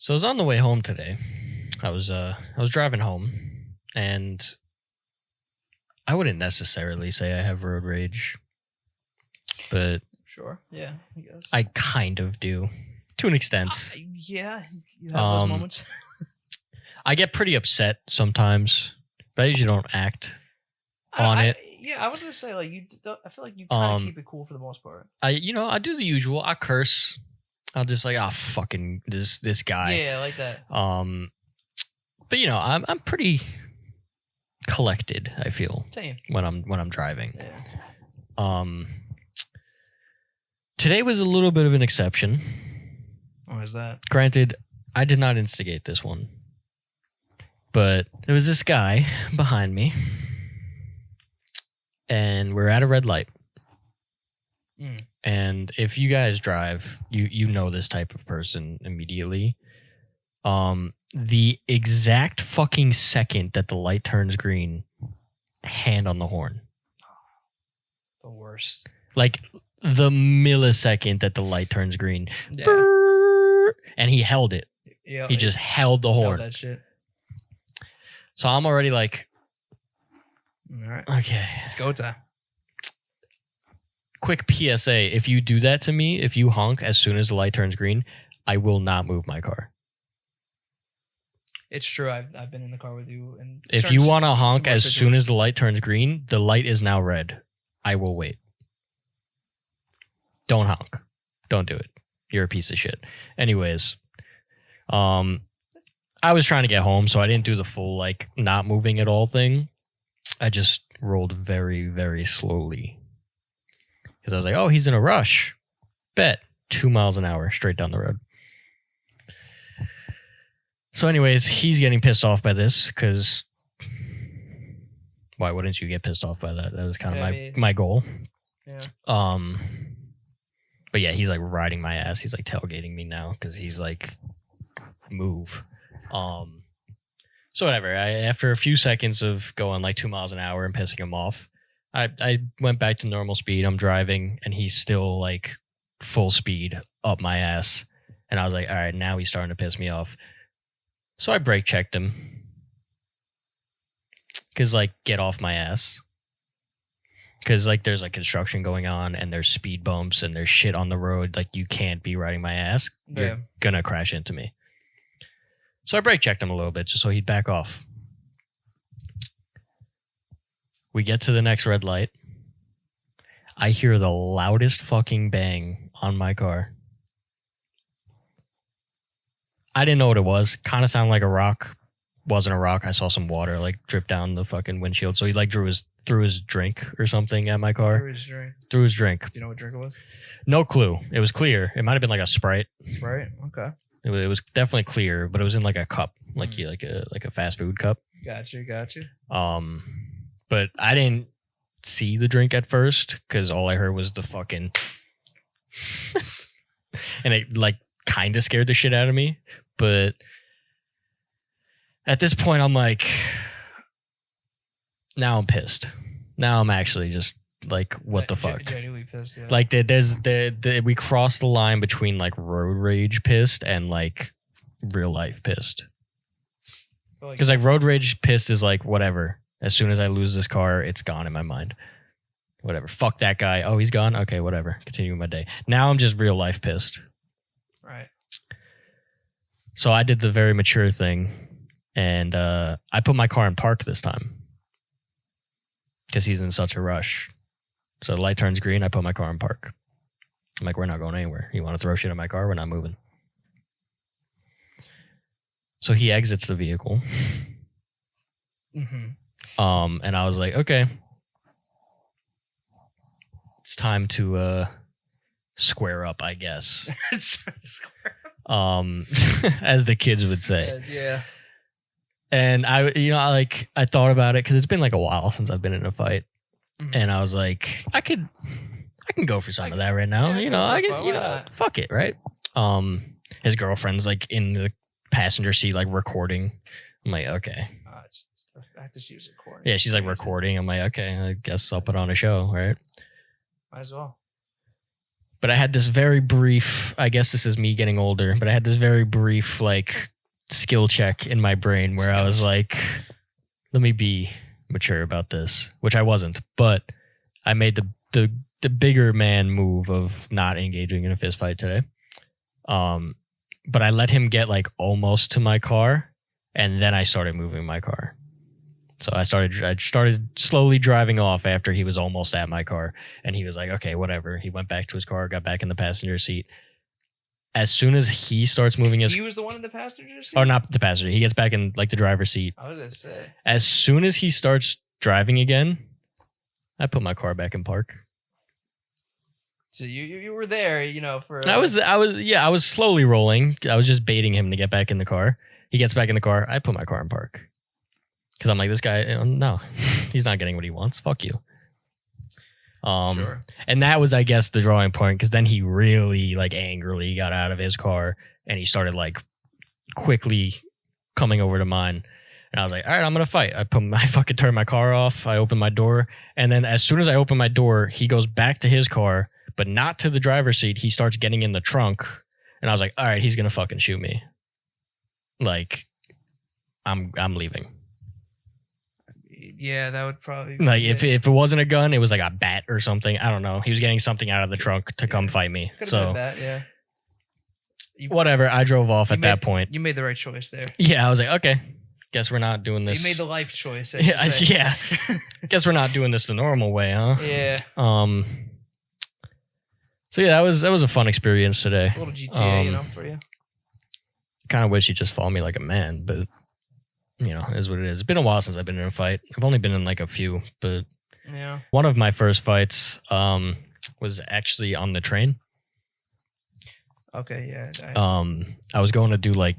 So I was on the way home today. I was driving home, and I wouldn't necessarily say I have road rage, but Sure. Yeah, I guess. I kind of do, to an extent. Yeah, you have those moments. I get pretty upset sometimes, but I usually don't act on it. Yeah, I was gonna say like I feel like you kind of keep it cool for the most part. I do the usual. I curse. I'll just like, fucking this guy. Yeah, like that. But I'm pretty collected, I feel. Same. When I'm driving. Yeah. Today was a little bit of an exception. Why is that? Granted, I did not instigate this one. But there was this guy behind me, and we're at a red light. And if you guys drive, you know this type of person immediately. The exact fucking second that the light turns green, hand on the horn. The worst. Like the millisecond that the light turns green. Yeah. Brrr, and he held it. Yeah. He just held the horn. That shit. So I'm already like, all right. Okay. It's go time. Quick PSA. If you do that to me, if you honk as soon as the light turns green, I will not move my car. It's true. I've been in the car with you. And if you want to honk as soon as the light turns green, the light is now red. I will wait. Don't honk. Don't do it. You're a piece of shit. Anyways, I was trying to get home, so I didn't do the full like not moving at all thing. I just rolled very, very slowly. Because I was like, oh, he's in a rush. Bet. 2 miles an hour straight down the road. So anyways, he's getting pissed off by this because why wouldn't you get pissed off by that? That was kind of my goal. Yeah. But yeah, he's like riding my ass. He's like tailgating me now because he's like, move. So whatever. After a few seconds of going like 2 miles an hour and pissing him off, I went back to normal speed. I'm driving and he's still like full speed up my ass. And I was like, all right, now he's starting to piss me off. So I brake checked him. Cause like, get off my ass. Cause like there's like construction going on and there's speed bumps and there's shit on the road. Like you can't be riding my ass. Yeah. You're gonna crash into me. So I brake checked him a little bit just so he'd back off. We get to the next red light. I hear the loudest fucking bang on my car. I didn't know what it was. Kind of sounded like a rock. Wasn't a rock. I saw some water like drip down the fucking windshield. So he like threw his drink or something at my car. Threw his drink. Do you know what drink it was? No clue. It was clear. It might have been like a Sprite. Sprite? Okay. It was definitely clear, but it was in like a cup, like a fast food cup. Gotcha. But I didn't see the drink at first because all I heard was the fucking, and it like kind of scared the shit out of me. But at this point, I'm like, now I'm pissed. Now I'm actually just like, what the fuck? Genuinely pissed, yeah. Like we crossed the line between like road rage pissed and like real life pissed. Because like road rage pissed is like whatever. As soon as I lose this car, it's gone in my mind. Whatever. Fuck that guy. Oh, he's gone? Okay, whatever. Continue my day. Now I'm just real life pissed. Right. So I did the very mature thing. And I put my car in park this time. Because he's in such a rush. So the light turns green, I put my car in park. I'm like, we're not going anywhere. You want to throw shit in my car? We're not moving. So he exits the vehicle. Mm-hmm. And I was like, okay. It's time to square up, I guess. As the kids would say. Yeah. And I thought about it because it's been like a while since I've been in a fight. Mm-hmm. And I was like, I can go for some of that right now. Fuck it, right? His girlfriend's like in the passenger seat, like recording. I'm like, okay. It's the fact that she was recording. Yeah, she's like recording. I'm like, okay, I guess I'll put on a show, right? Might as well. But I had this very brief, I guess this is me getting older, but I had this very brief like skill check in my brain where I was like, let me be mature about this, which I wasn't, but I made the bigger man move of not engaging in a fist fight today. But I let him get like almost to my car, and then I started moving my car. So I started slowly driving off after he was almost at my car, and he was like, okay, whatever. He went back to his car, got back in the passenger seat. As soon as he starts moving his... He was the one in the passenger seat? Or not the passenger. He gets back in like the driver's seat. I was going to say. As soon as he starts driving again, I put my car back in park. So you were there, for... I was slowly rolling. I was just baiting him to get back in the car. He gets back in the car. I put my car in park. Because I'm like, this guy, no, he's not getting what he wants. Fuck you. Sure. And that was, I guess, the drawing point, because then he really like angrily got out of his car and he started like quickly coming over to mine. And I was like, all right, I'm going to fight. I fucking turned my car off. I opened my door. And then as soon as I open my door, he goes back to his car, but not to the driver's seat. He starts getting in the trunk. And I was like, all right, he's going to fucking shoot me. Like, I'm leaving. Yeah, that would probably be like if it wasn't a gun, it was like a bat or something. I don't know. He was getting something out of the trunk to come fight me. Could've So been that, yeah. Whatever. I drove off at that point. You made the right choice there. Yeah, I was like, okay, guess we're not doing this. You made the life choice. Yeah. Guess we're not doing this the normal way, huh? Yeah. So yeah, that was a fun experience today. A little GTA, for you. Kind of wish you just fought me like a man, but is what it is. It's been a while since I've been in a fight. I've only been in like a few, but yeah. One of my first fights was actually on the train. Okay, yeah. I was going to do I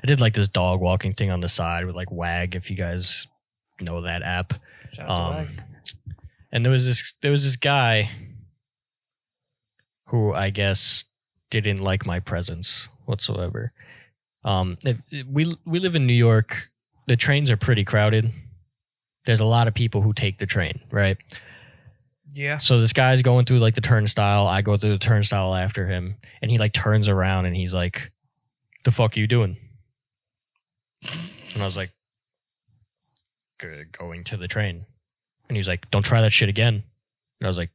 did like this dog walking thing on the side with like Wag, if you guys know that app. Shout out to Wag. And there was this guy who I guess didn't like my presence whatsoever. We live in New York. The trains are pretty crowded. There's a lot of people who take the train, right? Yeah. So this guy's going through like the turnstile. I go through the turnstile after him, and he like turns around and he's like, "The fuck are you doing?" And I was like, "Going to the train." And he's like, "Don't try that shit again." And I was like,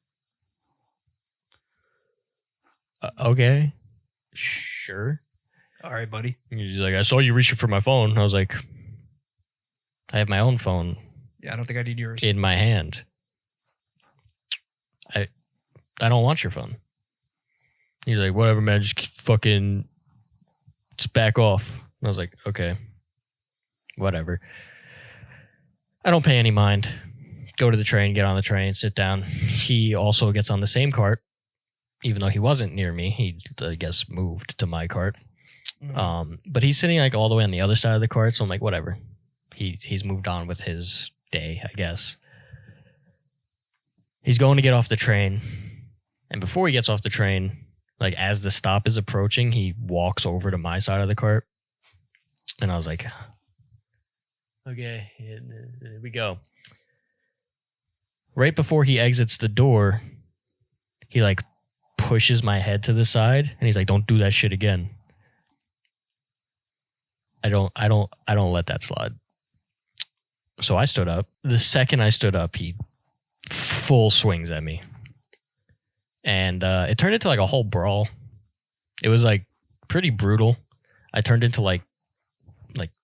"Okay, sure." All right, buddy. And he's like, "I saw you reaching for my phone." And I was like, I have my own phone. Yeah, I don't think I need yours. In my hand. I don't want your phone. He's like, whatever, man, just fucking just back off. And I was like, okay, whatever. I don't pay any mind. Go to the train, get on the train, sit down. He also gets on the same cart, even though he wasn't near me. He, I guess, moved to my cart. Mm-hmm. But he's sitting like all the way on the other side of the cart, so I'm like, whatever. He's moved on with his day, I guess. He's going to get off the train. And before he gets off the train, like as the stop is approaching, he walks over to my side of the cart. And I was like, okay, here we go. Right before he exits the door, he like pushes my head to the side and he's like, don't do that shit again. I don't let that slide. So I stood up. The second I stood up, he full swings at me. And it turned into like a whole brawl. It was like pretty brutal. I turned into like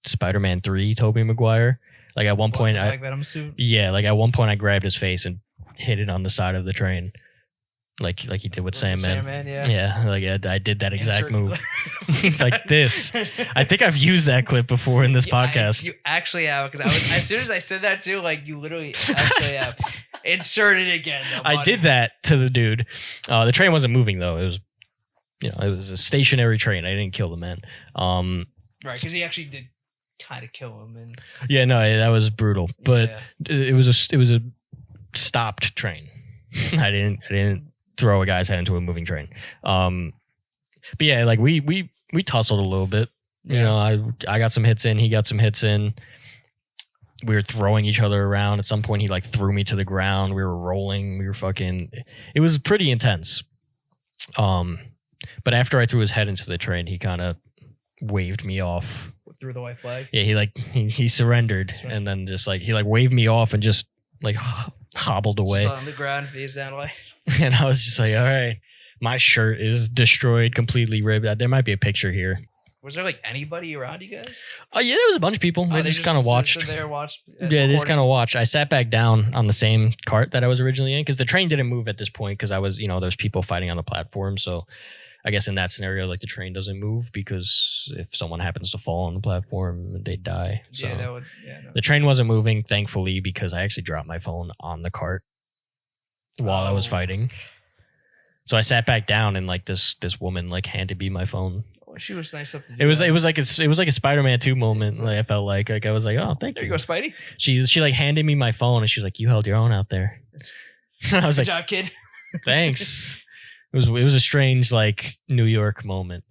Spider-Man 3, Tobey Maguire. Like at one point, like Venom suit? Yeah, like at one point I grabbed his face and hit it on the side of the train. Like he did with Sandman. Yeah, like I did that exact move. Like this. I think I've used that clip before in this podcast. You actually have, because as soon as I said that too, like you literally actually have. Insert it again. I did that to the dude. The train wasn't moving though. It was, it was a stationary train. I didn't kill the man. Right, because he actually did kind of kill him. And yeah, no, that was brutal. But it was a stopped train. I didn't throw a guy's head into a moving train. But yeah, like we tussled a little bit. I got some hits in. He got some hits in. We were throwing each other around. At some point, he like threw me to the ground. We were rolling. We were fucking. It was pretty intense. But after I threw his head into the train, he kind of waved me off. Through the white flag. Yeah, he surrendered, and then just like he like waved me off and just like hobbled away. Just on the ground, face down away. And I was just like, all right, my shirt is destroyed, completely ripped. There might be a picture here. Was there like anybody around you guys? Oh yeah, there was a bunch of people. They just kind of watched. Yeah, they just kind of watched. I sat back down on the same cart that I was originally in because the train didn't move at this point because I was, there's people fighting on the platform. So I guess in that scenario, like the train doesn't move because if someone happens to fall on the platform, they die. So yeah, that would. Yeah, no. The train wasn't moving, thankfully, because I actually dropped my phone on the cart while I was fighting. So I sat back down and like this woman like handed me my phone. She was nice up to do it was that. like a Spider-Man 2 moment. Like I felt like I was like, oh, thank There you. you go, Spidey. She like handed me my phone and she was like, you held your own out there. And I was Good like, job, kid. thanks. It was a strange like New York moment,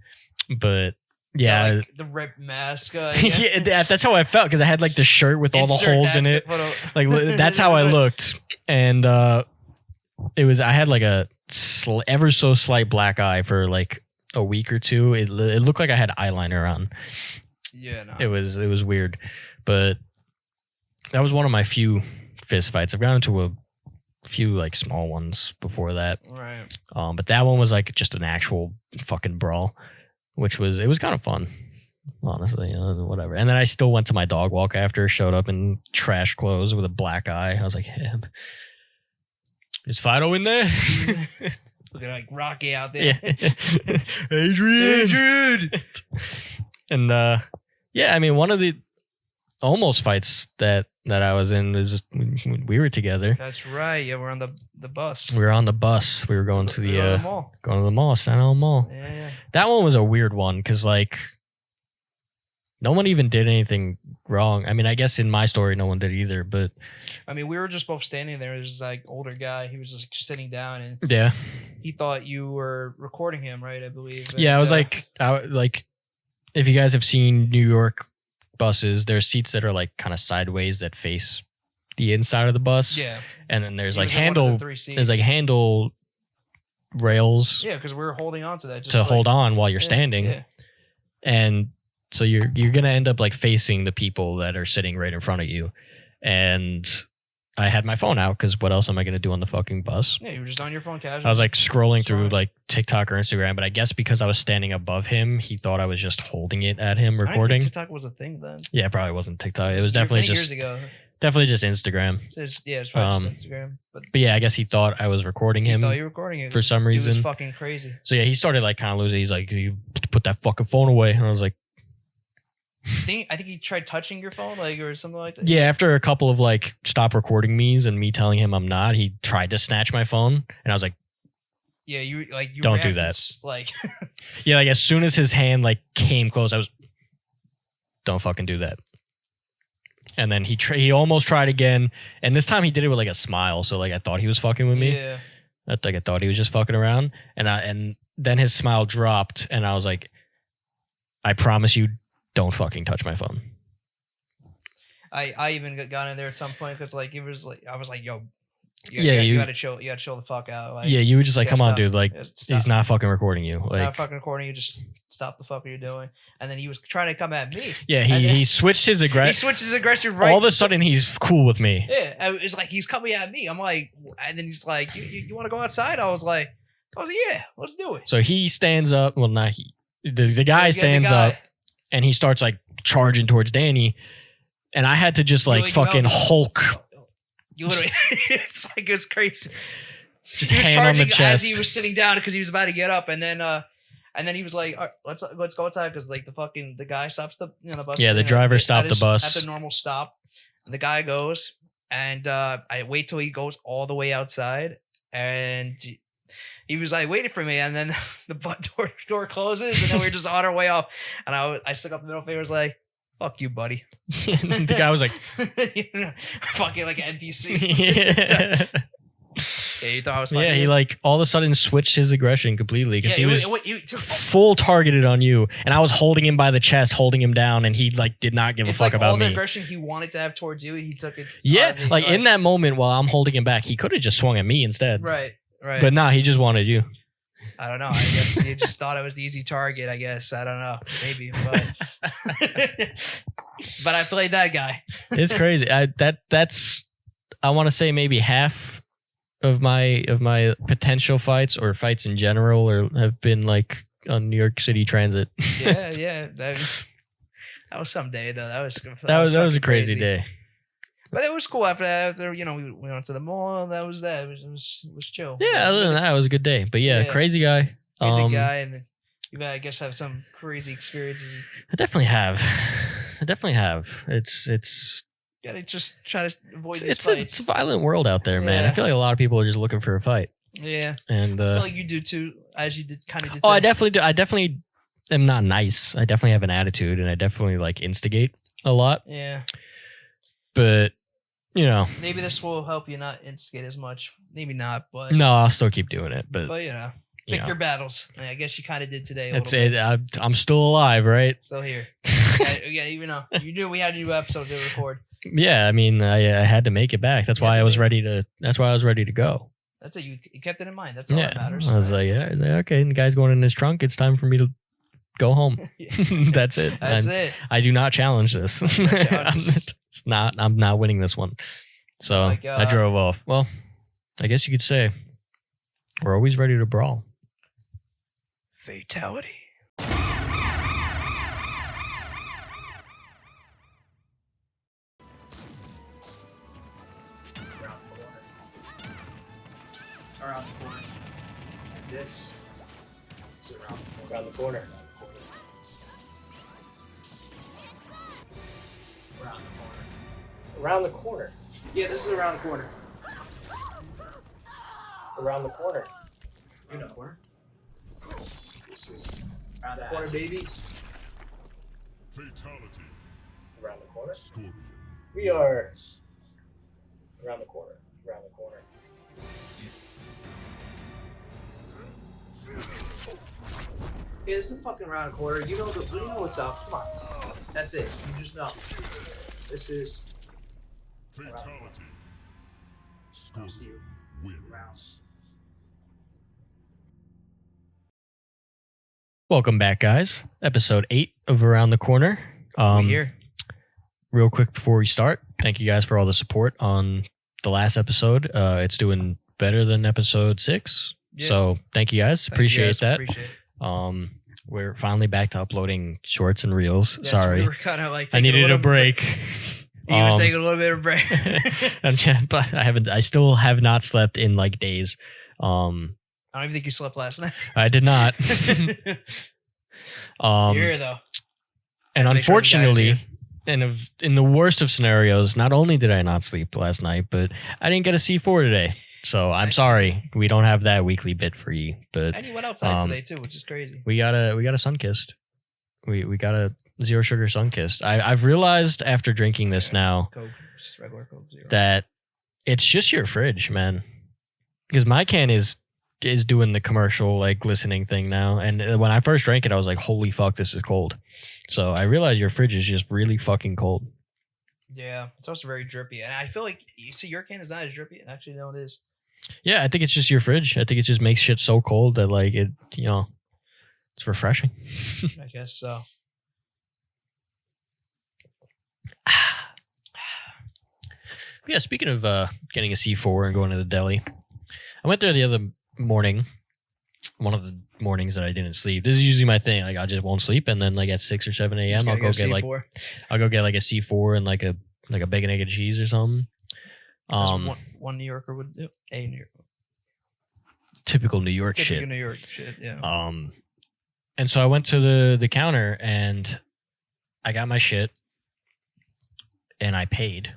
but yeah, like the ripped mask. yeah, that's how I felt because I had like the shirt with all the holes in it. Like that's how I looked, and it was I had like a ever so slight black eye for like a week or two. It looked like I had eyeliner on. Yeah, no. It was weird, but that was one of my few fist fights. I've gotten into a few like small ones before that. Right. But that one was like just an actual fucking brawl, which was kind of fun, honestly. Whatever. And then I still went to my dog walk after, showed up in trash clothes with a black eye. I was like, hey, is Fido in there? Looking like Rocky out there. Yeah. Adrian. And yeah, I mean, one of the almost fights that I was in was just we were together. That's right. Yeah, we're on the bus. We were on the bus. We were going to the mall. Going to the mall, Staten Island Mall. Yeah. That one was a weird one because like no one even did anything wrong. I mean, I guess in my story, no one did either. But I mean, we were just both standing there. There's like older guy. He was just sitting down, and yeah, he thought you were recording him, right? I believe. And, yeah, I was like, if you guys have seen New York buses, there's seats that are like kind of sideways that face the inside of the bus. Yeah, and then there's He like was in one of handle. the 3 seats. There's like handle rails. Yeah, because we were holding on to that just to hold on while you're standing. Yeah. And so you're gonna end up like facing the people that are sitting right in front of you. And I had my phone out because what else am I gonna do on the fucking bus? Yeah, you were just on your phone casually. I was like scrolling through like TikTok or Instagram, but I guess because I was standing above him, he thought I was just holding it at him recording. I didn't think TikTok was a thing then. Yeah, it probably wasn't TikTok. It was definitely just years ago. Definitely just Instagram. So it's probably just Instagram. But yeah, I guess he thought I was recording him. He thought you were recording it for some Dude reason. was fucking crazy. So yeah, he started like kind of losing. He's like, "You put that fucking phone away," and I was like, I think he tried touching your phone, like or something like that. yeah, after a couple of like stop recording me's and me telling him I'm not, he tried to snatch my phone, and I was like, yeah, you don't do that. Like, yeah, like as soon as his hand like came close, I was, don't fucking do that. And then he almost tried again, and this time he did it with like a smile, so like I thought he was fucking with me. Yeah, I thought he was just fucking around, and then his smile dropped, and I was like, I promise you, don't fucking touch my phone. I even got in there at some point because like it was like I was like, yo, you gotta chill the fuck out. Like, yeah, you were just like, come on, stop. dude, like he's not fucking recording you. He's like not fucking recording you. Just stop the fuck what you're doing. And then he was trying to come at me. Yeah, he switched his aggression. He switched his aggression right. All of a sudden, he's cool with me. Yeah, it's like he's coming at me. I'm like, and then he's like, you want to go outside? I was like, yeah, let's do it. So he stands up. Well, not he. The guy stands up, and he starts like charging towards Danny, and I had to just like fucking Hulk. You literally, it's crazy. Just he was hand on the charging chest. as he was sitting down because he was about to get up, and then he was like, all right, let's go outside because like the guy stops the bus. Yeah, the driver stopped the bus at the normal stop. And the guy goes, and I wait till he goes all the way outside, and he was like waiting for me, and then the door closes, and then we were just on our way off, and I stuck up the middle finger, was like, fuck you, buddy. The guy was like, fucking like an NPC. Yeah. Yeah, you thought I was funny. Yeah, he like all of a sudden switched his aggression completely because he was took full targeted on you, and I was holding him by the chest, holding him down, and he like did not give a fuck about all the me. aggression he wanted to have towards you, he took it. Yeah, like in that moment while I'm holding him back, he could have just swung at me instead. Right. But nah, he just wanted you. I don't know. I guess you just thought I was the easy target. I guess I don't know. Maybe, but but I played that guy. It's crazy. That's I want to say maybe half of my potential fights or fights in general or have been like on New York City Transit. Yeah. That was some day though. That was that was a fucking crazy day. But it was cool after that. After we went to the mall. That was that. It was chill. Yeah, other than that, it was a good day. But yeah, crazy guy. Crazy guy, and you I guess have some crazy experiences. I definitely have. It's Gotta just try to avoid these it's fights. a violent world out there, man. I feel like a lot of people are just looking for a fight. Yeah, and I feel like you do too, as you did kind of did. Oh, I definitely do. I definitely am not nice. I definitely have an attitude, and I definitely like instigate a lot. Yeah, but maybe this will help you not instigate as much. Maybe not, but no, I'll still keep doing it. But pick your battles. I guess you kind of did today. That's it. I'm still alive, right? Still here. Yeah, even though you knew we had a new episode to record. Yeah, I mean, I had to make it back. That's why I was ready to. That's why I was ready to go. That's it. You kept it in mind. That's all that matters. I was like, okay. And the guy's going in his trunk. It's time for me to go home. That's it. That's it. I do not challenge this. It's not. I'm not winning this one. So I drove off. Well, I guess you could say we're always ready to brawl. Fatality. Around the corner. And this is around the corner. Around the corner. Yeah, this is around the corner. Around the corner. You know the corner. This is Around the corner, baby. Fatality. around the corner. Scorpion. We are around the corner. Around the corner. Yeah, this is fucking around the corner. You know what's up. Come on. That's it. You just know. This is Fatality. Scorpion wins. Welcome back, guys. Episode 8 of Around the Corner. we here. Real quick before we start, thank you guys for all the support on the last episode. It's doing better than episode 6. Yeah. So thank you guys. Appreciate that. Appreciate it. We're finally back to uploading shorts and reels. Yeah, Sorry. So we were kind of like I needed a break. You was taking a little bit of a break. But I still have not slept in like days. I don't even think you slept last night. I did not. You're here though. And unfortunately, in the worst of scenarios, not only did I not sleep last night, but I didn't get a C4 today. So I'm sorry, we don't have that weekly bit for you. But and you went outside today too, which is crazy. We got a sun kissed. We got a zero sugar sun kissed. I've realized after drinking this now Coke, just regular Coke Zero, that it's just your fridge, man. Because my can is doing the commercial like glistening thing now, and when I first drank it, I was like, "Holy fuck, this is cold." So I realized your fridge is just really fucking cold. Yeah, it's also very drippy, and I feel like your can is not as drippy. Actually, no, it is. Yeah, I think it's just your fridge. I think it just makes shit so cold that like it, it's refreshing. I guess so. Yeah, speaking of getting a C4 and going to the deli, I went there the other morning. One of the mornings that I didn't sleep. This is usually my thing. Like I just won't sleep, and then like at 6 or 7 a.m. I'll go get like a C4 and like a bacon, egg, and cheese or something. One New Yorker would do. A New York. Typical New York shit. Typical New York shit. Yeah. And so I went to the counter and I got my shit, and I paid.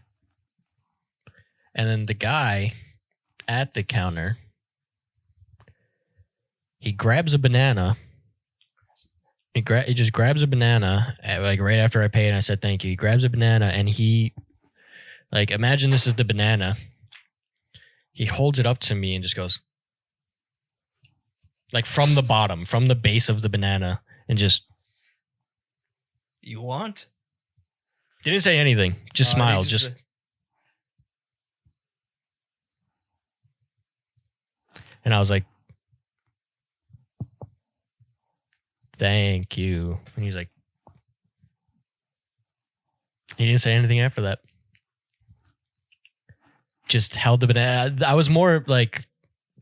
And then the guy at the counter, he grabs a banana. He just grabs a banana, like right after I paid, and I said thank you. He grabs a banana, and he, like, imagine this is the banana. He holds it up to me and just goes, like, from the bottom, from the base of the banana, and just. You want? Didn't say anything. Just smiled. Just. And I was like, Thank you. And he's like, he didn't say anything after that. Just held the banana. I was more like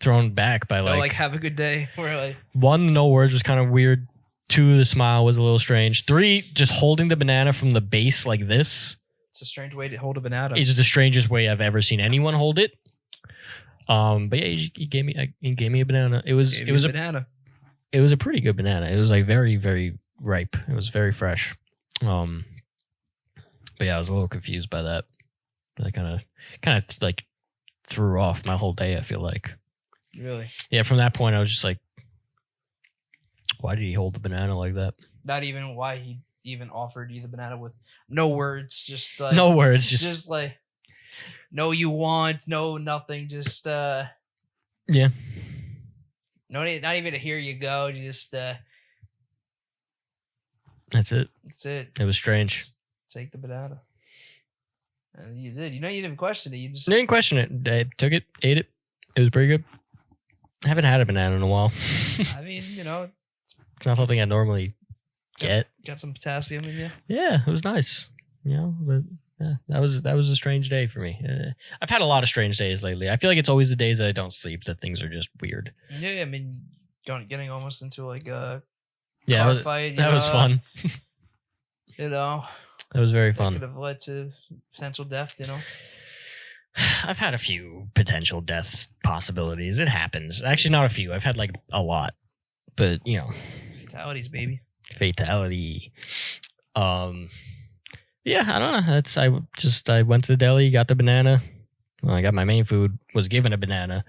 thrown back by like, have a good day. We're like, 1, no words was kind of weird. 2, the smile was a little strange. 3, just holding the banana from the base like this. it's a strange way to hold a banana. Is the strangest way I've ever seen anyone hold it. But yeah, he gave me a banana. It was a banana. It was a pretty good banana. It was like very, very ripe. It was very fresh. But yeah, I was a little confused by that. That kind of like threw off my whole day, I feel like. Really? Yeah, from that point I was just like, why did he hold the banana like that? Not even why he even offered you the banana with no words, just like No words, just like no you want, no nothing, just yeah. no, not even to hear you go, just That's it. that's it. It was strange. Just take the banana. And you did. You know, you didn't question it. You just I didn't question it. I took it, ate it. It was pretty good. I haven't had a banana in a while. I mean, you know, It's not something I normally get. got some potassium in you. Yeah, it was nice. You know, but yeah, that was a strange day for me. I've had a lot of strange days lately. I feel like it's always the days that I don't sleep that things are just weird. Yeah, I mean, getting almost into like a Yeah, car that was, fight. that was fun. You know, That was very that fun. could have led to potential death. You know. I've had a few potential deaths possibilities. It happens. Actually, not a few. I've had like a lot, but you know, Fatalities, baby. fatality. Yeah, I don't know. I went to the deli, got the banana. Well, I got my main food, was given a banana,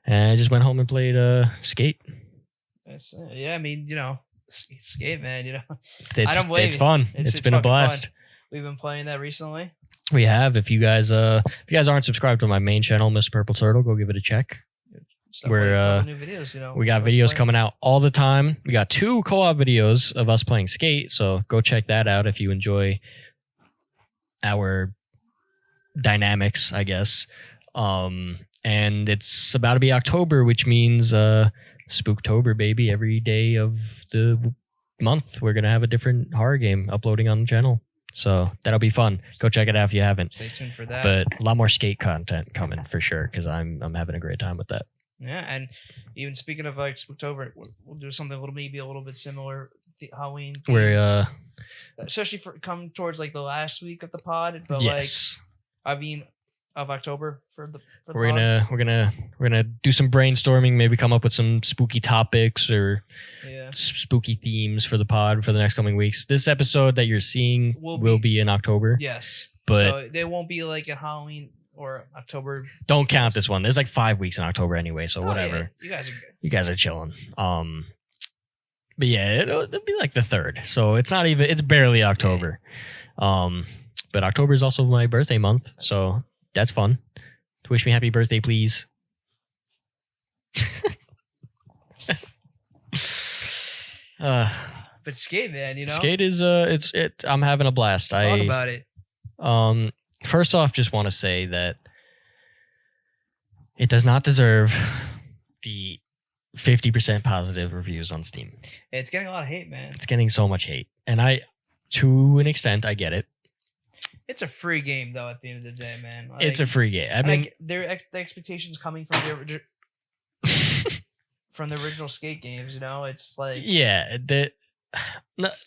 and I just went home and played skate. That's yeah. I mean, you know, skate, man. You know, It's, don't blame it's you. fun. It's been a fucking blast. fun. We've been playing that recently. We have. If you guys aren't subscribed to my main channel, Mr. Purple Turtle, go give it a check. Just We're, uploading a couple new videos. You know, We got us videos playing. coming out all the time. We got 2 co-op videos of us playing skate, so go check that out if you enjoy our dynamics, I guess. And it's about to be October, which means Spooktober, baby. Every day of the month, we're gonna have a different horror game uploading on the channel. So that'll be fun. Go check it out if you haven't. Stay tuned for that. But a lot more skate content coming for sure, because I'm having a great time with that. Yeah, and even speaking of like Spooktober, we'll do something maybe a little bit similar. The Halloween, We're especially for come towards like the last week of the pod, but yes. like I mean of October for the We're pod. gonna do some brainstorming, maybe come up with some spooky topics or Yeah. spooky themes for the pod for the next coming weeks. This episode that you're seeing will be in October. Yes, But so there won't be like a Halloween or October. don't count this one. There's like 5 weeks in October anyway, so Oh, whatever. yeah, you guys are good. You guys are chilling. But yeah, it'll be like the 3rd, so it's not even. It's barely October. But October is also my birthday month, so that's fun. Wish me happy birthday, please. But skate, man, you know. Skate is I'm having a blast. Talk about it. First off, just want to say that it does not deserve the 50% positive reviews on Steam. It's getting a lot of hate, man. It's getting so much hate, and to an extent, I get it. It's a free game, though. At the end of the day, man, like, It's a free game. I mean, the expectations coming from the original skate games. You know, it's like yeah,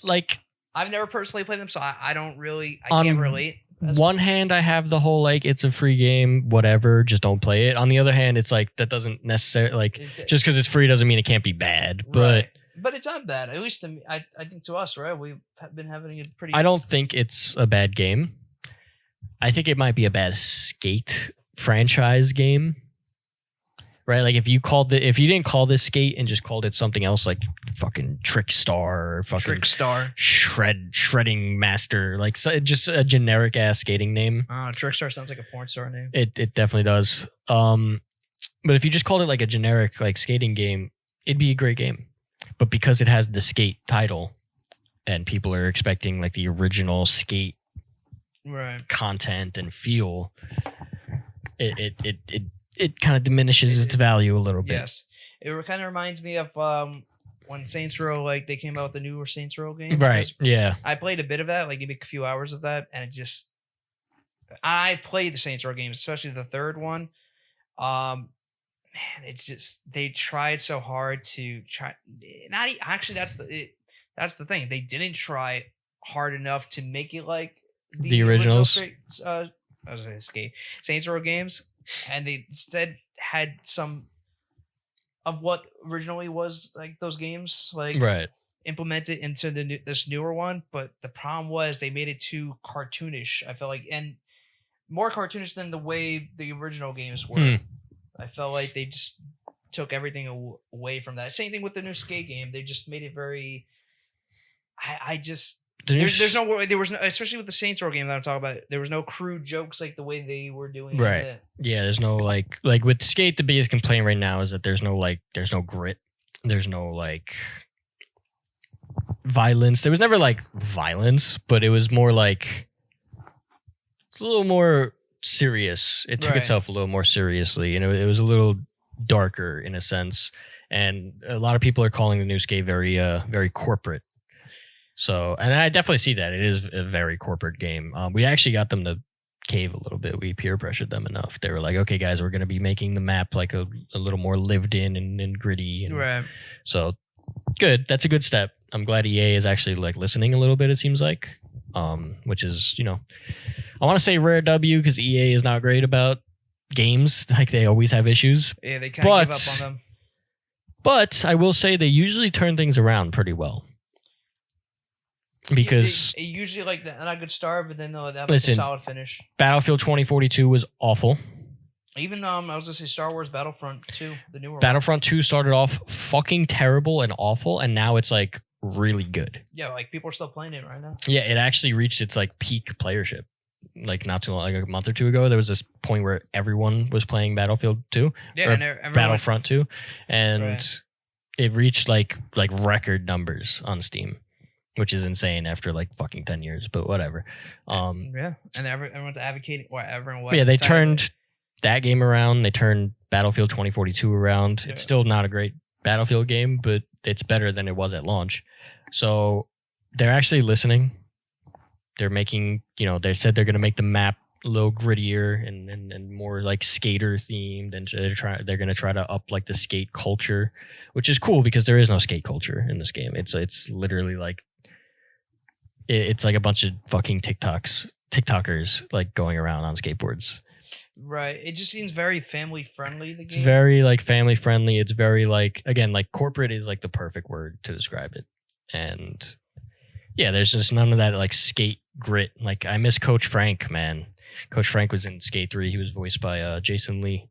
like I've never personally played them, so I don't really. I On can't relate. one hand, I have the whole like it's a free game, whatever, just don't play it. On the other hand, it's like that doesn't necessarily like just because it's free doesn't mean it can't be bad. But right. But it's not bad. At least to me, I think to us, right? We've been having a pretty. I don't think it's a bad game. I think it might be a bad skate franchise game. Right? Like if you didn't call this Skate and just called it something else like fucking Trickstar or fucking Trickstar. Shredding Master, like just a generic ass skating name. Trickstar sounds like a porn star name. It definitely does. But if you just called it like a generic like skating game, it'd be a great game. But because it has the Skate title and people are expecting like the original Skate Right. content and feel, it kind of diminishes its value a little bit. Yes, it kind of reminds me of when Saints Row, like they came out with the newer Saints Row game. Right. Yeah. I played a bit of that, like maybe a few hours of that, and I played the Saints Row games, especially the third one. Man, it's just they tried so hard to try. Actually, that's the thing. They didn't try hard enough to make it like The originals. I was gonna say Saints Row games, and they instead had some of what originally was like those games, like Right. implemented into this newer one. But the problem was they made it too cartoonish. I felt like, and more cartoonish than the way the original games were. I felt like they just took everything away from that. Same thing with the new Skate game. They just made it very. I just there was no, especially with the Saints Row game that I'm talking about. There was no crude jokes like the way they were doing. Right. Yeah. There's no like with Skate. The biggest complaint right now is that there's no grit. There's no like violence. There was never like violence, but it was more like it's a little more serious. It took itself a little more seriously, and it was a little darker in a sense. And a lot of people are calling the new Skate very very corporate. So, and I definitely see that it is a very corporate game. We actually got them to cave a little bit. We peer pressured them enough. They were like, "Okay, guys, we're going to be making the map like a little more lived in and gritty." And Right. So, good. That's a good step. I'm glad EA is actually like listening a little bit. It seems like, which is I want to say rare W because EA is not great about games. Like they always have issues. Yeah, they kind of give up on them. But I will say they usually turn things around pretty well. Because they usually like not a good start, but then they'll have listen, a solid finish. Battlefield 2042 was awful. Even I was gonna say Star Wars Battlefront 2, the newer Battlefront 2 started off fucking terrible and awful, and now it's like really good. Yeah, like people are still playing it right now. Yeah, it actually reached its like peak playership. Like not too long, like a month or two ago, there was this point where everyone was playing Battlefield 2. Yeah, and everyone, Battlefront 2, and it reached like record numbers on Steam. Which is insane after like fucking 10 years, but whatever. Yeah, and everyone's advocating or everyone. Yeah, they turned that game around. They turned Battlefield 2042 around. Yeah. It's still not a great Battlefield game, but it's better than it was at launch. So they're actually listening. They're making, they said they're going to make the map a little grittier and more like skater themed, and they're going to try to up like the skate culture, which is cool because there is no skate culture in this game. It's literally like. It's like a bunch of fucking TikTokers like going around on skateboards. Right. It just seems very family friendly. It's very like family friendly. It's very like, again, like corporate is like the perfect word to describe it. And yeah, there's just none of that like skate grit. Like I miss Coach Frank, man. Coach Frank was in Skate 3. He was voiced by Jason Lee.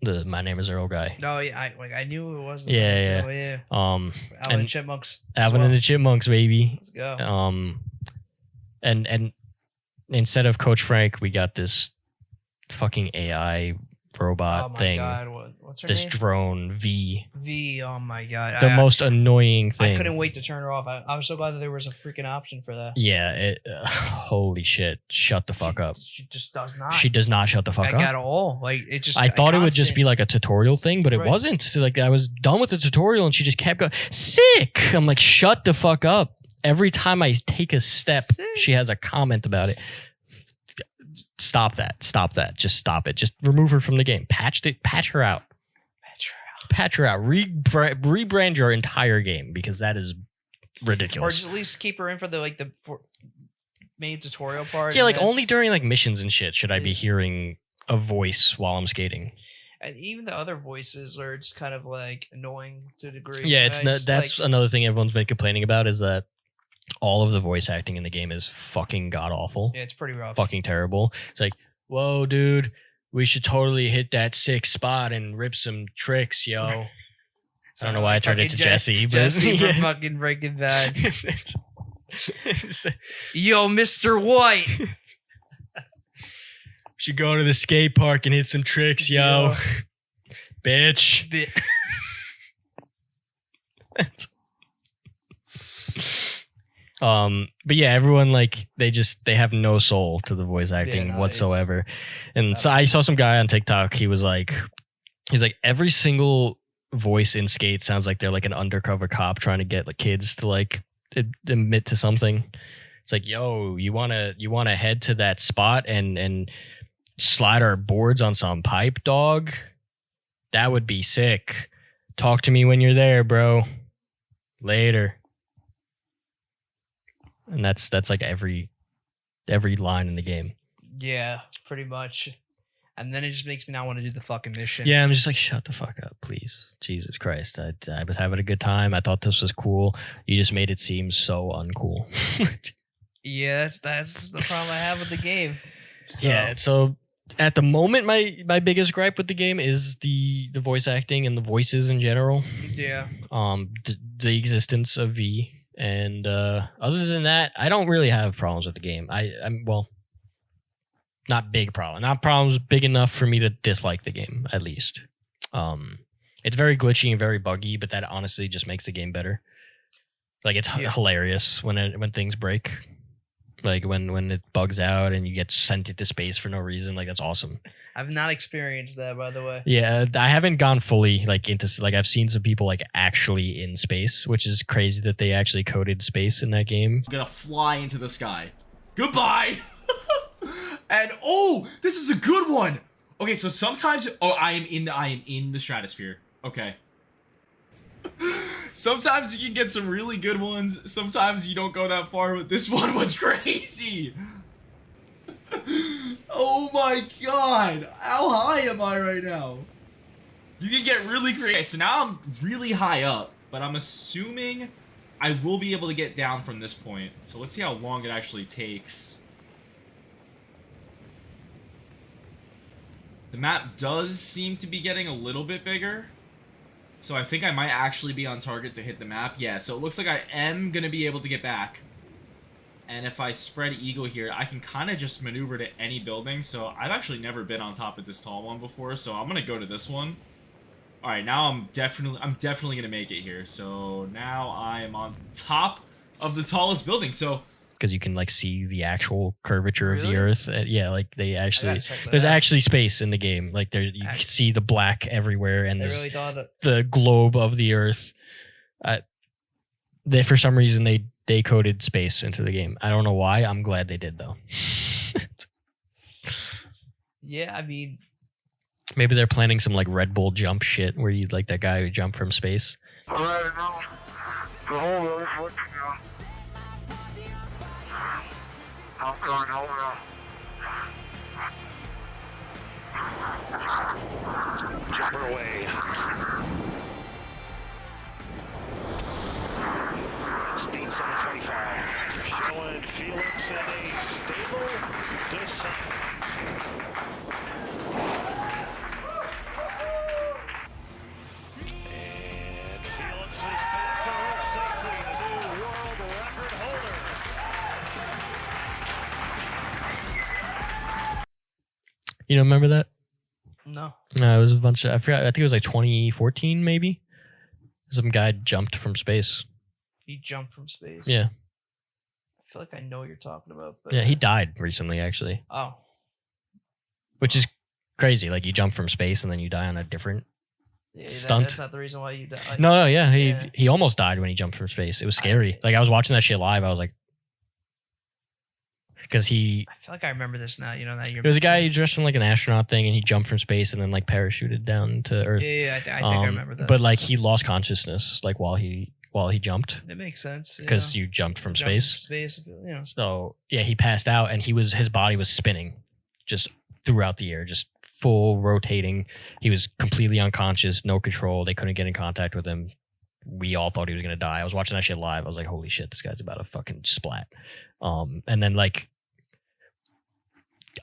The My Name Is Earl guy. No, yeah, I knew who it was. Yeah. Alvin and the Chipmunks. Alvin and the Chipmunks, baby. Let's go. And instead of Coach Frank, we got this fucking AI robot thing. Oh my god, what's her this name? Drone V. Oh my god. The most annoying thing. I couldn't wait to turn her off. I was so glad that there was a freaking option for that. Yeah, holy shit. Shut the fuck up. She just does not. She does not shut the fuck up. At all. Like it just I thought it would just be like a tutorial thing, but it wasn't. So, like I was done with the tutorial and she just kept going, sick. I'm like, shut the fuck up. Every time I take a step, she has a comment about it. Stop that. Just stop it. Just remove her from the game. Patch her out. Rebrand your entire game because that is ridiculous. Or just at least keep her in for the main tutorial part. Yeah, like only during like missions and shit should I be hearing a voice while I'm skating. And even the other voices are just kind of like annoying to a degree. Yeah, that's another thing everyone's been complaining about is that all of the voice acting in the game is fucking god awful. Yeah, it's pretty rough. Fucking terrible. It's like, whoa, dude, we should totally hit that 6 spot and rip some tricks, yo. I don't know why I turned it to Jesse, but Jesse from fucking Breaking Bad. Yo, Mr. White. Should go to the skate park and hit some tricks, yo. Bitch. But yeah, everyone like they have no soul to the voice acting whatsoever. And so I saw some guy on TikTok. He's like every single voice in Skate sounds like they're like an undercover cop trying to get like kids to like admit to something. It's like, yo, you wanna head to that spot and slide our boards on some pipe, dog? That would be sick. Talk to me when you're there, bro. Later. And that's like every line in the game. Yeah, pretty much. And then it just makes me not want to do the fucking mission. Yeah, I'm just like, shut the fuck up, please. Jesus Christ. I was having a good time. I thought this was cool. You just made it seem so uncool. Yeah, that's the problem I have with the game. So, Yeah, so at the moment, my biggest gripe with the game is the voice acting and the voices in general. Yeah. The existence of V. And other than that, I don't really have problems with the game. I'm not big problem. Not problems big enough for me to dislike the game, at least. It's very glitchy and very buggy, but that honestly just makes the game better. Like it's hilarious when things break. Like when it bugs out and you get sent into space for no reason. Like that's awesome. I've not experienced that, by the way. Yeah, I haven't gone fully like into like I've seen some people like actually in space, which is crazy that they actually coded space in that game. I'm gonna fly into the sky. Goodbye. And oh, this is a good one. Okay, so sometimes I am in the stratosphere. Okay. Sometimes you can get some really good ones. Sometimes you don't go that far, but this one was crazy. Oh my god. How high am I right now? You can get really crazy. Okay, so now I'm really high up, but I'm assuming I will be able to get down from this point. So let's see how long it actually takes. The map does seem to be getting a little bit bigger. So I think I might actually be on target to hit the map. Yeah, so it looks like I am going to be able to get back. And if I spread eagle here, I can kind of just maneuver to any building. So I've actually never been on top of this tall one before. So I'm going to go to this one. All right, now I'm definitely going to make it here. So now I am on top of the tallest building. So because you can like see the actual curvature of the Really? Earth. Yeah, like they I actually gotta check that there's out. actually space in the game. Like there you can see the black everywhere and I there's really thought it. the globe of the Earth. They for some reason they coded space into the game. I don't know why. I'm glad they did though. Yeah, I mean, Maybe they're planning some like Red Bull jump shit where you like that guy who jumped from space. Alright, now, the whole Earth looking on. I'm going over. Jumper away. Speed 725. Showing Felix in a stable descent. And Felix is back to hold safely. The new world record holder. You don't remember that? no. No, it was a bunch of I forgot. I think it was like 2014 maybe. Some guy jumped from space. He jumped from space. Yeah, I feel like I know what you're talking about. But yeah. He died recently actually, Oh. which is crazy. Like you jump from space and then you die on a different. Yeah, Stunt. That's not the reason why you died. No, yeah. Yeah. He almost died when he jumped from space. It was scary. Like I was watching that shit live. I was like, because I feel like I remember this now. You know that you're. there was a guy who dressed in like an astronaut thing and he jumped from space and then like parachuted down to Earth. Yeah, I think I remember that. But like he lost consciousness like while he jumped it makes sense because you jumped from Jump space. Space, you know. So yeah, he passed out and his body was spinning just throughout the air, just full rotating. He was completely unconscious, no control. They couldn't get in contact with him. We all thought he was gonna die. I was watching that shit live. I was like, holy shit, this guy's about to fucking splat. And then like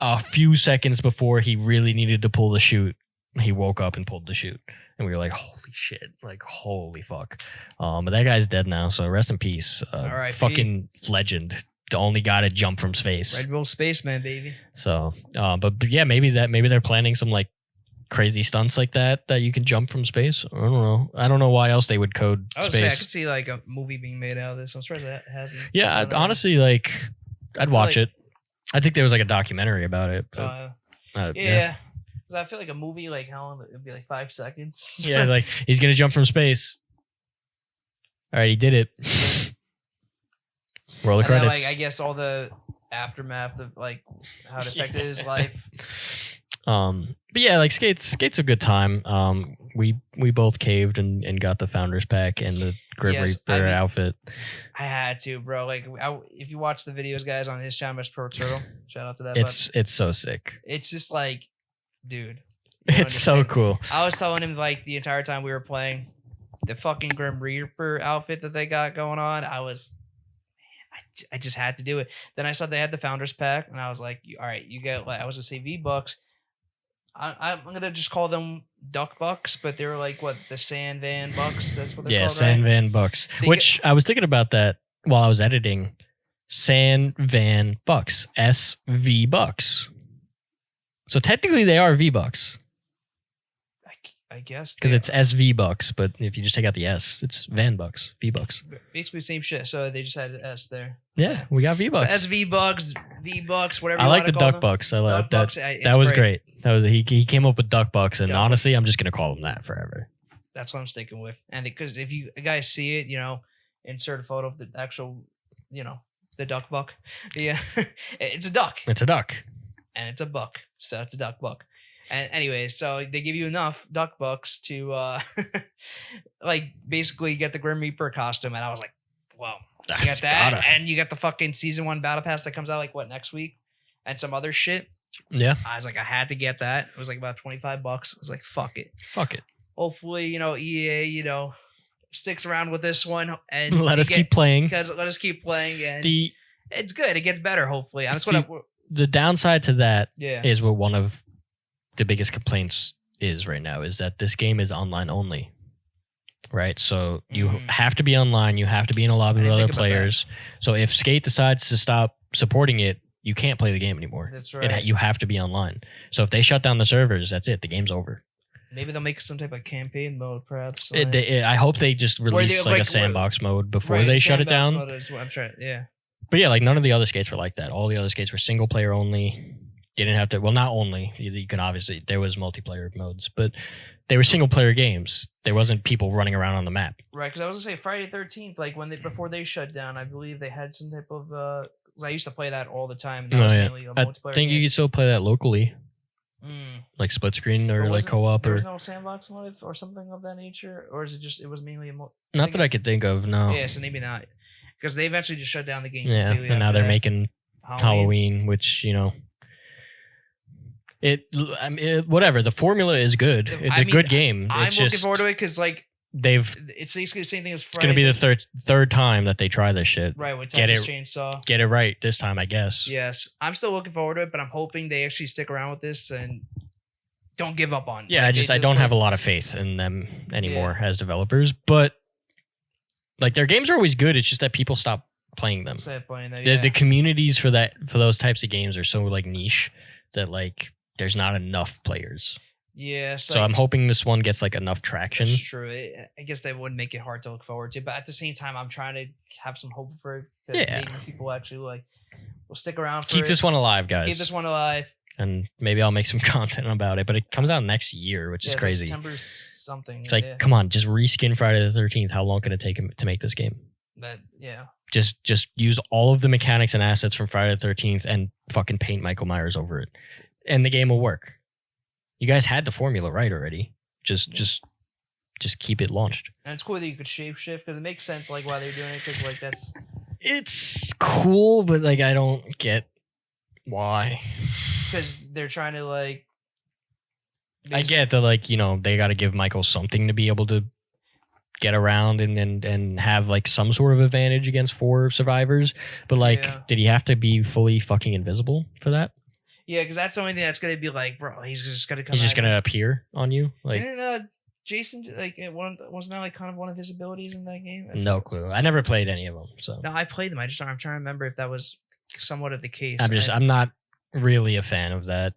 a few seconds before he really needed to pull the chute, he woke up and pulled the chute. And we were like, holy shit, like holy fuck. But that guy's dead now, so rest in peace. R.I.P. Fucking legend. The only guy to jump from space. Red Bull Spaceman, baby. So, but yeah, maybe they're planning some like crazy stunts like that you can jump from space. I don't know. I don't know why else they would code I would say I space. could see like a movie being made out of this. I'm surprised that hasn't. Yeah, done already. honestly, like I'd feel watch like- it. I think there was like a documentary about it. But, Yeah. 'Cause Because I feel like a movie, like how long it'd be like 5 seconds. Yeah, like he's gonna jump from space. All right, he did it. Roll the And then, credits. like I guess all the aftermath of like how it affected his life. But yeah, like skate's a good time. We both caved and got the founders pack and the Grim Yes, Reaper I mean- outfit. I had to, bro. Like if you watch the videos, guys, on his channel, Mr. Pro Turtle, shout out to that. It's so sick. But it's just like, dude. you don't It's so understand. cool. I was telling him like the entire time we were playing, the fucking Grim Reaper outfit that they got going on. I just had to do it. Then I saw they had the founders pack, and I was like, all right, you get. Like, I was gonna say V-Bucks. I'm gonna just call them Duck Bucks, but they were like what, the Sand Van Bucks. That's what they're Yeah, called, San right? Van Bucks. So you Which I was thinking about that while I was editing. San Van Bucks. SV Bucks. So technically they are V Bucks I guess because they it's SV Bucks, but if you just take out the S, it's Van Bucks. V Bucks. are basically the same shit. So they just had an S there. Yeah, we got V So Bucks. SV Bucks, V Bucks, whatever. I you like wanna the call Duck them. Bucks. I Duck like that. Bucks, That it's was great. That was he came up with Duck Bucks, and Duck Bucks. honestly, I'm just gonna call them that forever. That's what I'm sticking with. And because if you guys see it, insert a photo of the actual, the duck buck. Yeah, it's a duck It's a duck. and it's a buck, so it's a duck buck. And anyway, so they give you enough duck bucks to like basically get the Grim Reaper costume, and I was like, wow, you got that, Gotta. and you got the fucking season 1 battle pass that comes out like what, next week, and some other shit. Yeah. I was like, I had to get that. It was like about $25. I was like, fuck it. Fuck it. Hopefully, EA, sticks around with this one and Let us keep playing. because let us keep playing, and The it's good. It gets better, hopefully. That's See, what the downside to that yeah. is what one of the biggest complaints is right now is that this game is online only. Right? So you Mhm. have to be online, you have to be in a lobby I with didn't other think about that. players. So if Skate decides to stop supporting it, you can't play the game anymore. That's right. You have to be online. So if they shut down the servers, that's it. The game's over. Maybe they'll make some type of campaign mode, perhaps. I hope they just release like a sandbox mode before right, they shut it sandbox down. mode is what I'm trying. Yeah. But yeah, like none of the other skates were like that. All the other skates were single player only. Didn't have to. Well, not only. You can obviously there was multiplayer modes, but they were single player games. There wasn't people running around on the map. Right, because I was gonna say Friday 13th, like before they shut down, I believe they had some type of. 'Cause I used to play that all the time. That Oh, was yeah. mainly a I multiplayer. think you game. can still play that locally, Mm. like split screen or But like wasn't- co-op There or was no sandbox mode or something of that nature, or is it just it was mainly a not that I could think of. No. Yeah, so maybe not, because they eventually just shut down the game. Yeah, completely and now after they're that. making Halloween, which whatever. The formula is good. It's a good game. I'm It's looking just forward to it because like they've. it's basically the same thing as It's Friday. gonna be the third time that they try this shit. right with Get Texas it- Chainsaw. Get it right this time, I guess. Yes, I'm still looking forward to it, but I'm hoping they actually stick around with this and don't give up on. Yeah, like, I don't have a lot of faith in them anymore as developers, but like their games are always good. It's just that people stop playing them. The communities for those types of games are so like niche that like there's not enough players. Yeah, So I'm hoping this one gets like enough traction. That's true. I guess that would make it hard to look forward to, but at the same time, I'm trying to have some hope for it. 'Cause Yeah. maybe people actually will stick around for Keep it. this one alive, guys. Keep this one alive. And maybe I'll make some content about it. But it comes out next year, which is It's like crazy. September something. It's like, yeah. come on, just reskin Friday the 13th. How long can it take to make this game? But yeah. Just use all of the mechanics and assets from Friday the 13th and fucking paint Michael Myers over it, and the game will work. You guys had the formula right already. Just keep it launched. And it's cool that you could shapeshift because it makes sense like why they're doing it because like that's It's cool, but like I don't get why. because they're trying to like. I get that, like, they got to give Michael something to be able to get around and have like some sort of advantage against 4 survivors. But like, Yeah. did he have to be fully fucking invisible for that? Yeah, because that's the only thing that's gonna be like, bro. He's just gonna come. He's just at him. gonna appear on you? Like, Didn't Jason like wasn't that like kind of one of his abilities in that game? no clue. I never played any of them, so No, I played them. I'm trying to remember if that was somewhat of the case. I'm not really a fan of that.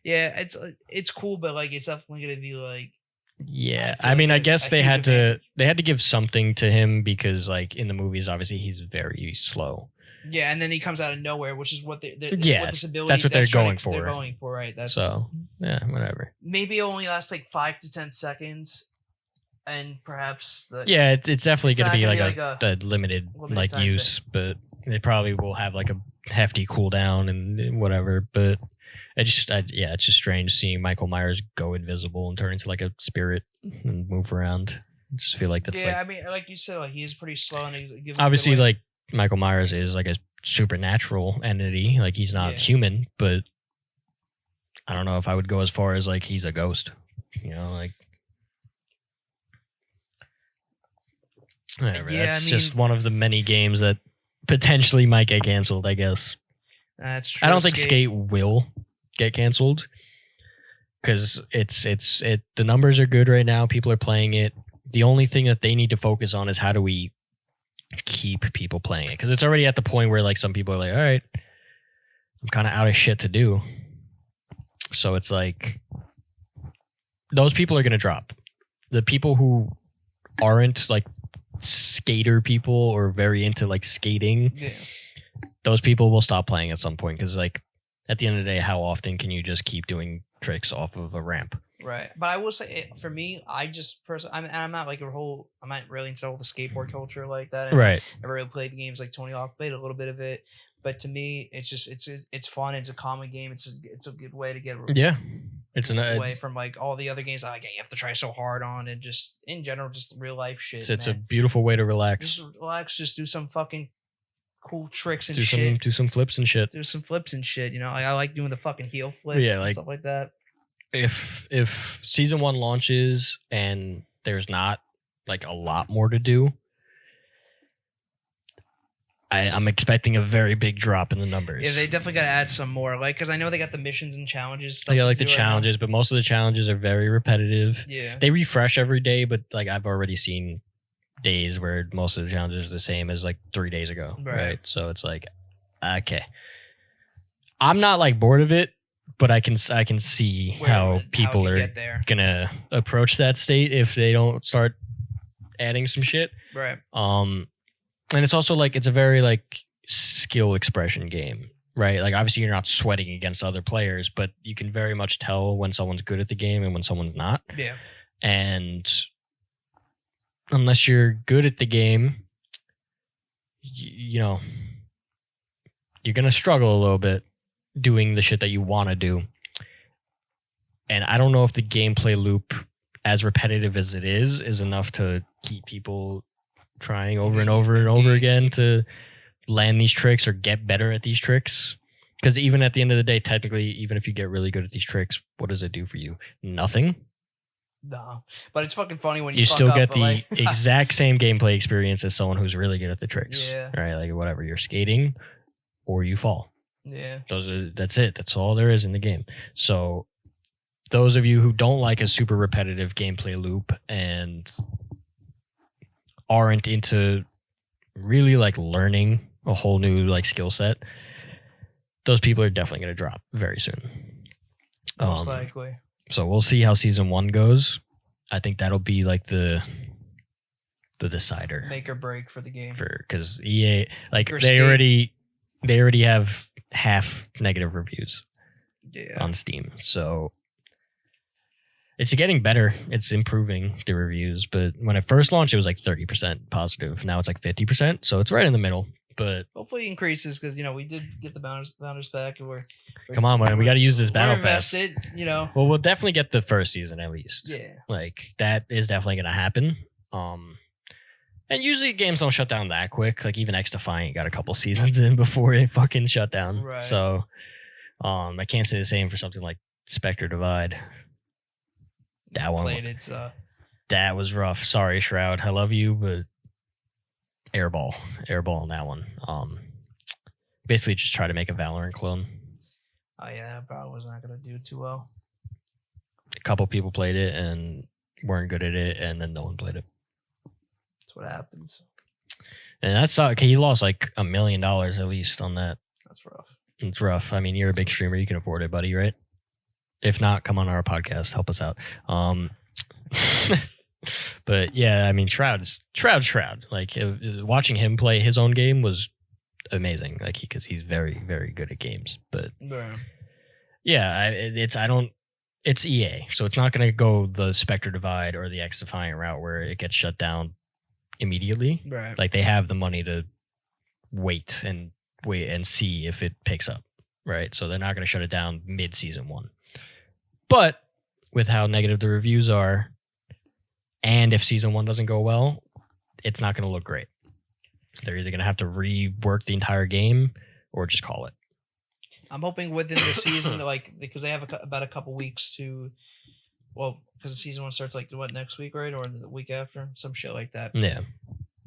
Yeah, it's cool, but like it's definitely gonna be like. Yeah, I feel I mean, like I guess a they huge had to advantage. they had to give something to him because like in the movies, obviously he's very slow. Yeah, and then he comes out of nowhere, which is what Yeah, what this ability, that's what they're going They're for. going for, right? That's So yeah, whatever. maybe it only lasts like 5 to 10 seconds, and perhaps Yeah, it's definitely It's going to not be gonna like be a limited like time use, but they probably will have like a hefty cooldown and whatever. But it's just strange seeing Michael Myers go invisible and turn into like a spirit and move around. I just feel like that's yeah. like I mean, like you said, like he is pretty slow, and he's gives obviously like Michael Myers is like a supernatural entity, like he's not Yeah. human, but I don't know if I would go as far as like he's a ghost, like whatever. Yeah, That's I just mean- one of the many games that potentially might get canceled, I guess. That's true. I don't think Skate will get canceled because the numbers are good right now. People are playing it. The only thing that they need to focus on is how do we keep people playing it, because it's already at the point where like some people are like, all right, I'm kind of out of shit to do. So it's like those people are going to drop. The people who aren't like skater people or very into like skating, Yeah. those people will stop playing at some point, because like at the end of the day, how often can you just keep doing tricks off of a ramp? Right, but I will say, for me, I just personally, I'm not like I'm not really into all the skateboard culture like that. And Right. I never really played the games like Tony Hawk. Played a little bit of it, but to me, it's just it's fun. It's a common game. It's a good way to get Yeah. It's away from like all the other games that like you have to try so hard on, and just in general, just real life shit. it's a man. beautiful way to relax. Just relax, just do some fucking cool tricks and Do shit. some flips and shit. Do some flips and shit. I like doing the fucking heel flip. Yeah, and like- stuff like that. If season 1 launches and there's not like a lot more to do, I'm expecting a very big drop in the numbers. Yeah, they definitely got to add some more, like, because I know they got the missions and challenges. Stuff They got to like the do right now. challenges, but most of the challenges are very repetitive. Yeah, They refresh every day, but like I've already seen days where most of the challenges are the same as like 3 days ago. Right. So it's like, okay, I'm not like bored of it, but I can see how people you are get there. gonna approach that state if they don't start adding some shit. Right. And it's also like it's a very like skill expression game, right? Like obviously you're not sweating against other players, but you can very much tell when someone's good at the game and when someone's not. Yeah. And unless you're good at the game, you're gonna struggle a little bit doing the shit that you want to do. And I don't know if the gameplay loop, as repetitive as it is enough to keep people trying over and over and over again to land these tricks or get better at these tricks. Because even at the end of the day, technically, even if you get really good at these tricks, what does it do for you? Nothing. No, but it's fucking funny when you You fuck still up, get but, the like, exact same gameplay experience as someone who's really good at the tricks. Yeah. Right? Like whatever, you're skating or you fall. Yeah. That's it. That's all there is in the game. So those of you who don't like a super repetitive gameplay loop and aren't into really like learning a whole new like skill set, those people are definitely going to drop very soon. Most likely. So we'll see how season 1 goes. I think that'll be like the decider Make or break for the game. because EA like Or they Steam. already have half negative reviews Yeah. on Steam. So it's getting better. It's improving the reviews. But when it first launched, it was like 30% positive. Now it's like 50%. So it's right in the middle. But Hopefully it increases because we did get the bounders back, and we're come on, man. We got to use this battle we're pass. invested. Well, we'll definitely get the first season at least. Yeah. Like that is definitely going to happen. And usually games don't shut down that quick. Like even X Defiant got a couple seasons in before it fucking shut down. Right. So I can't say the same for something like Spectre Divide. That one, Played it. that was rough. Sorry, Shroud. I love you, but airball on that one. Basically just try to make a Valorant clone. Oh yeah, that probably was not gonna do too well. A couple people played it and weren't good at it, and then no one played it. That's what happens. And that's okay. He lost like $1 million at least on that. That's rough. It's rough. I mean, you're a big streamer. You can afford it, buddy, right? If not, come on our podcast. Help us out. But yeah, I mean, Shroud. Like watching him play his own game was amazing, like because he's very, very good at games. But Right. yeah, it's EA, so it's not going to go the Spectre Divide or the X Defiant route where it gets shut down immediately. Right. Like they have the money to wait and see if it picks up, right? So they're not going to shut it down mid season 1. But with how negative the reviews are, and if season 1 doesn't go well, it's not going to look great. They're either going to have to rework the entire game or just call it. I'm hoping within the season, like because they have about a couple weeks to, well, because the season 1 starts like what, next week, right, or the week after, some shit like that. Yeah.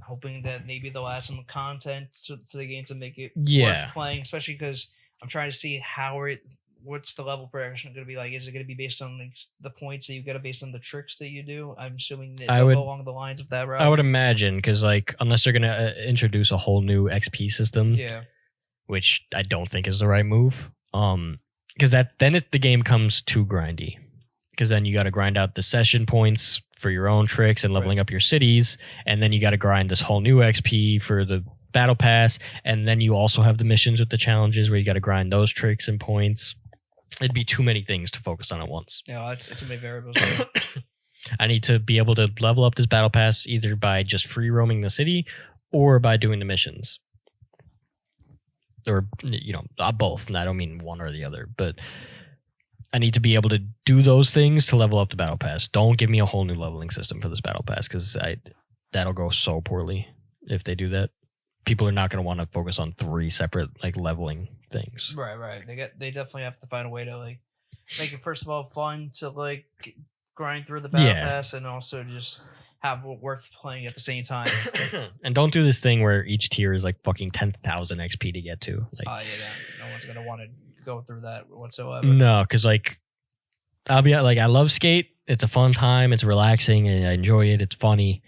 Hoping that maybe they'll add some content to the game to make it Yeah. worth playing, especially because I'm trying to see what's the level progression going to be like. Is it going to be based on like the points that you get based on the tricks that you do? I'm assuming that they'll go along the lines of that route. I would imagine, because like unless they're going to introduce a whole new XP system, Yeah. which I don't think is the right move. Because the game comes too grindy. Because then you got to grind out the session points for your own tricks and leveling up your cities, and then you got to grind this whole new XP for the battle pass, and then you also have the missions with the challenges where you got to grind those tricks and points. It'd be too many things to focus on at once. Yeah, it's too many variables. I need to be able to level up this battle pass either by just free roaming the city or by doing the missions. Or, both. And I don't mean one or the other, but I need to be able to do those things to level up the battle pass. Don't give me a whole new leveling system for this battle pass, because that'll go so poorly if they do that. People are not going to want to focus on 3 separate like leveling things. Right. They definitely have to find a way to like make it, first of all, fun to like grind through the battle pass, and also just have it worth playing at the same time. And don't do this thing where each tier is like fucking 10,000 XP to get to. Like, no one's gonna want to go through that whatsoever. No, because like I'll be like, I love Skate. It's a fun time. It's relaxing, and I enjoy it. It's funny.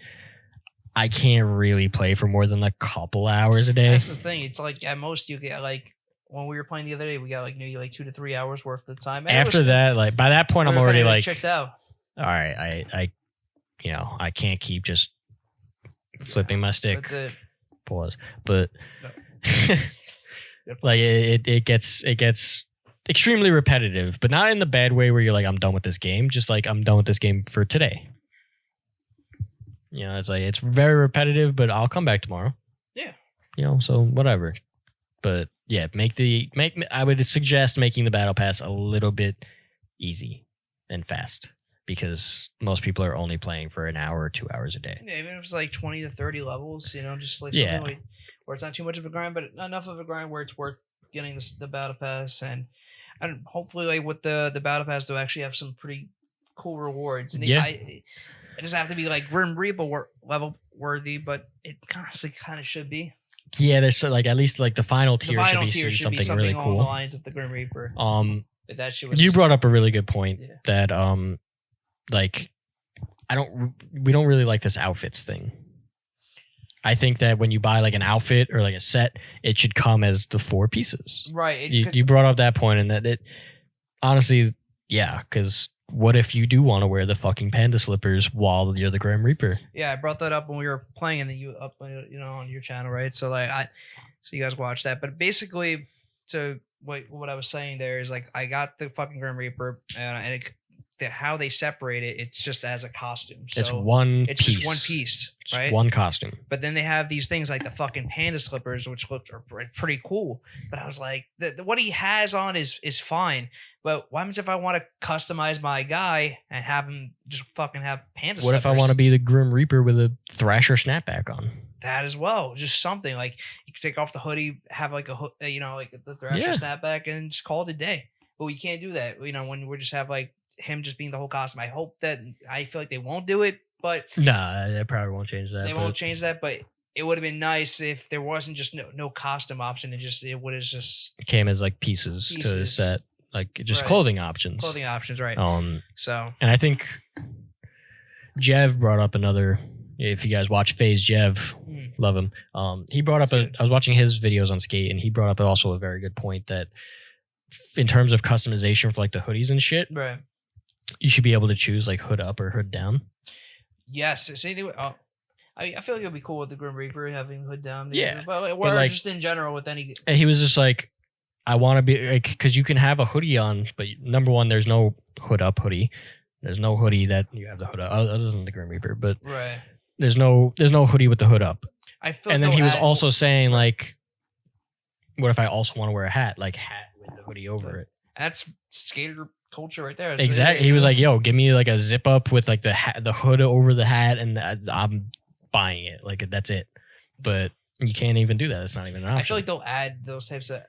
I can't really play for more than a couple hours a day. That's the thing. It's like at most you get like, when we were playing the other day, we got like maybe like 2 to 3 hours worth of time. And after that, like by that point, I'm already like checked out. All right, I can't keep just flipping my stick. That's it. Pause. But No. like it gets extremely repetitive, but not in the bad way where you're like, I'm done with this game. Just like, I'm done with this game for today. It's like, it's very repetitive, but I'll come back tomorrow. Yeah. So whatever. But yeah, I would suggest making the battle pass a little bit easy and fast, because most people are only playing for an hour or 2 hours a day. Yeah, even if it's like 20 to 30 levels, just like something like, where it's not too much of a grind, but enough of a grind where it's worth getting the battle pass, and hopefully like with the battle pass they'll actually have some pretty cool rewards. And it doesn't have to be like Grim Reaper level worthy, but it honestly kind of should be. Yeah, there's like at least like the final tier should be something really along cool. the lines of the Grim Reaper. But that shit was you brought up a really good point that like we don't really like this outfits thing. I think that when you buy like an outfit or like a set, it should come as the 4 pieces. Right. You brought up that point, and that it honestly, yeah, because what if you do want to wear the fucking panda slippers while you're the Grim Reaper? Yeah, I brought that up when we were playing, and then you up, on your channel, right? So like so you guys watch that. But basically, to what I was saying there is like, I got the fucking Grim Reaper, and how they separate it, it's just as a costume. So it's one piece. Just one piece, right? It's one costume. But then they have these things like the fucking panda slippers, which look pretty cool. But I was like, what he has on is fine. But what happens if I want to customize my guy and have him just fucking have panda slippers? What if I want to be the Grim Reaper with a Thrasher snapback on? That as well. Just something like you can take off the hoodie, have like like the Thrasher snapback, and just call it a day. But we can't do that. When we just have like him just being the whole costume. I feel like they won't do it, but nah, they probably won't change that. They won't change that, but it would have been nice if there wasn't just no costume option. It would have just came as like pieces to set, like just clothing options. Clothing options, right? So, and I think Jev brought up another. If you guys watch FaZe Jev, love him. He brought up I was watching his videos on Skate, and he brought up also a very good point that in terms of customization for like the hoodies and shit, right? You should be able to choose like hood up or hood down. Yes. See, I feel like it'd be cool with the Grim Reaper having the hood down. Yeah, but like- just in general with any. And he was just like, I want to be like, because you can have a hoodie on, but number one, there's no hood up hoodie. There's no hoodie that you have the hood up, other than the Grim Reaper. But Right. there's no hoodie with the hood up. I feel. And then he was also saying like, what if I also want to wear a hat, like hat with the hoodie over it? That's skater culture right there. So Exactly. He was like, "Yo, give me like a zip up with like the hood over the hat, and I'm buying it. Like that's it." But you can't even do that. It's not even an option. I feel like they'll add those types of.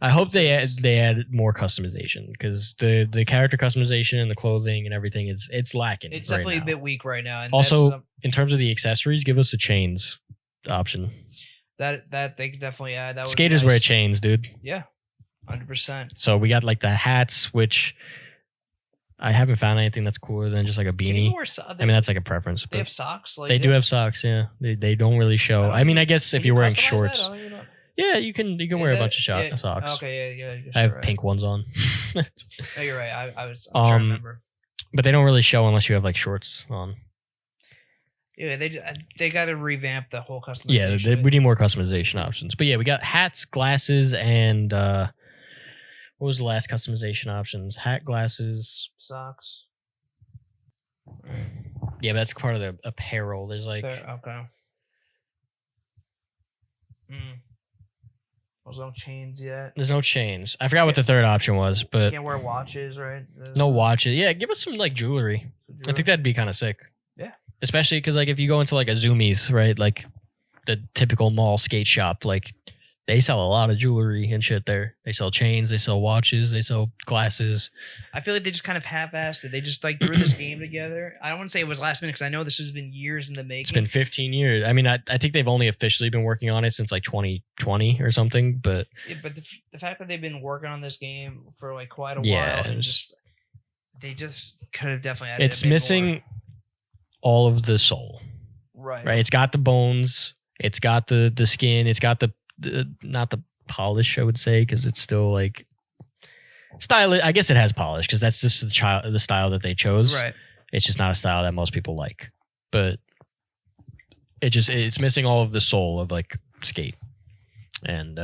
I hope they add more customization because the character customization and the clothing and everything it's lacking. It's right definitely now. a bit weak right now. And Also, in terms of the accessories, give us a chains option. that they could definitely add. That would be Skaters nice. wear chains, dude. Yeah, 100%. So we got like the hats, which I haven't found anything that's cooler than just like a Can you beanie. wear I mean, that's like a preference. they But have socks. Like they do have socks, yeah. They don't really show. don't I mean, even- I guess can if you you're wearing customize that? shorts, I don't even know. yeah, you can Is wear a that- bunch of yeah, socks. Okay, yeah. I have right. pink ones on, No, you're right. I'm trying to remember. but they don't really show unless you have like shorts on. Yeah, they got to revamp the whole customization. Yeah, we need more customization options. But yeah, we got hats, glasses, and what was the last customization options? Hat, glasses. socks. Yeah, but that's part of the apparel. There's like Okay. There's no chains yet. there's no chains. I forgot what the third option was, but Can't wear watches, right? no watches. Yeah, give us some like jewelry. I think that'd be kind of sick. Yeah. Especially because like if you go into like a Zoomies, right, like the typical mall skate shop, like they sell a lot of jewelry and shit there. They sell chains, they sell watches, they sell glasses. I feel like they just kind of half-assed it. They just like threw this game together. I don't want to say it was last minute because I know this has been years in the making. It's been 15 years. I mean, I think they've only officially been working on it since like 2020 or something. But Yeah, but the fact that they've been working on this game for like quite a Yeah, while, and it's- they just could have definitely added. it's a bit missing more. all of the soul, Right. right? It's got the bones, it's got the skin, it's got the not the polish, I would say, because it's still like style. I guess it has polish because that's just the style that they chose. Right. It's just not a style that most people like, but it's missing all of the soul of like skate, and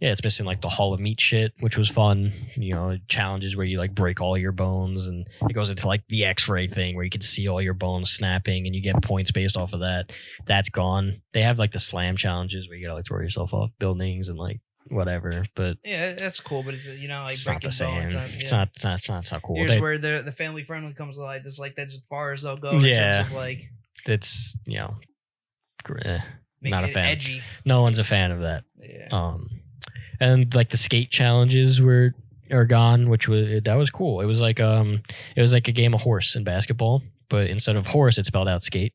yeah, it's missing like the Hall of Meat shit, which was fun. You know, challenges where you like break all your bones, and it goes into like the X-ray thing where you can see all your bones snapping, and you get points based off of that. That's gone. They have like the slam challenges where you gotta like throw yourself off buildings and like whatever, but Yeah, that's cool, but it's like it's not breaking the same. bones. It's not cool. Here's They- where the family friendly comes alive. It's like that's as far as they'll go. In Yeah. terms of like it's making not a it fan. edgy. No one's a fan of that. Yeah. And like the skate challenges are gone, which was cool. It was like a game of horse in basketball, but instead of horse, it spelled out skate.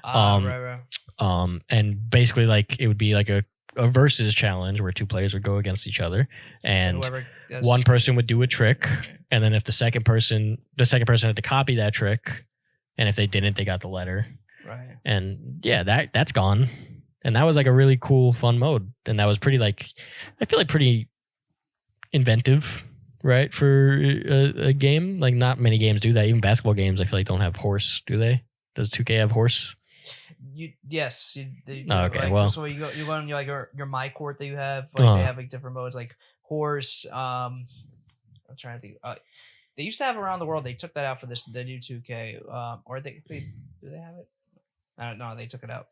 Right. And basically like it would be like a versus challenge where two players would go against each other, and Whoever does- one person would do a trick, and then if the second person had to copy that trick, and if they didn't, they got the letter. Right. And yeah, that's gone. And that was like a really cool, fun mode. And that was pretty like, I feel like pretty inventive, right? For a game. Like not many games do that. Even basketball games, I feel like don't have horse, do they? Does 2K have horse? Yes. Okay, like, well. so you go on like your my court that you have. Like they have like different modes, like horse. I'm trying to think. They used to have around the world. They took that out for the new 2K. Or do they have it? No, they took it out.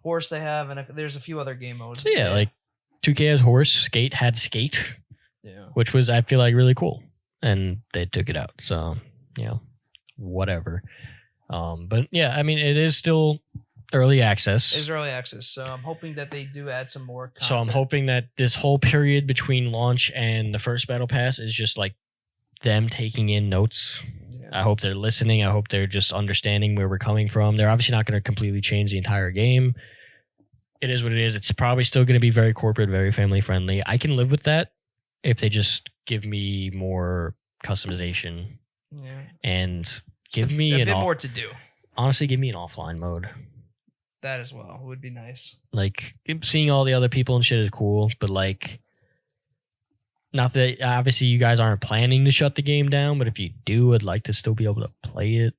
Horse they have, and there's a few other game modes. So yeah, like 2K has horse, skate had skate, Yeah. which was, I feel like, really cool. And they took it out. So, whatever. But yeah, I mean, it is still early access. It's early access, so I'm hoping that they do add some more content. So I'm hoping that this whole period between launch and the first battle pass is just like them taking in notes. Yeah. I hope they're listening. I hope they're just understanding where we're coming from. They're obviously not going to completely change the entire game. It is what it is. It's probably still going to be very corporate, very family friendly. I can live with that if they just give me more customization Yeah. and Just give a me bit more to do. honestly, give me an offline mode. That as well would be nice. Like seeing all the other people and shit is cool, but like, not that obviously you guys aren't planning to shut the game down, but if you do, I'd like to still be able to play it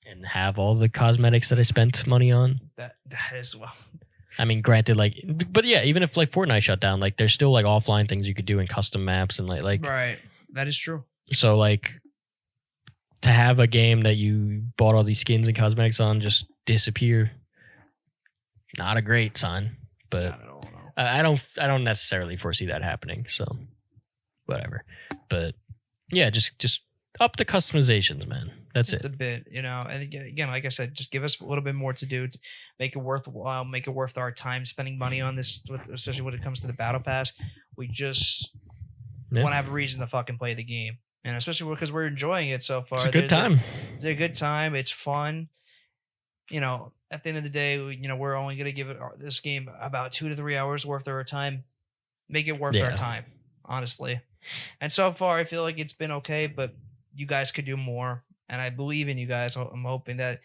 and have all the cosmetics that I spent money on. That is well. I mean, granted, like, but yeah, even if like Fortnite shut down, like there's still like offline things you could do in custom maps and like Right. That is true. so like to have a game that you bought all these skins and cosmetics on just disappear, not a great sign. But I don't know. I don't necessarily foresee that happening. So whatever. But yeah, just up the customizations, man. That's Just it. a bit, you know. And again, like I said, just give us a little bit more to do, to make it worthwhile, make it worth our time spending money on this, especially when it comes to the battle pass. We just Yeah. want to have a reason to fucking play the game, and especially because we're enjoying it so far. It's a good time. It's a good time. It's fun. You know, at the end of the day, we're only gonna give this game about 2 to 3 hours worth of our time. Make it worth our Yeah. time, honestly. And so far, I feel like it's been okay, but you guys could do more. And I believe in you guys. I'm hoping that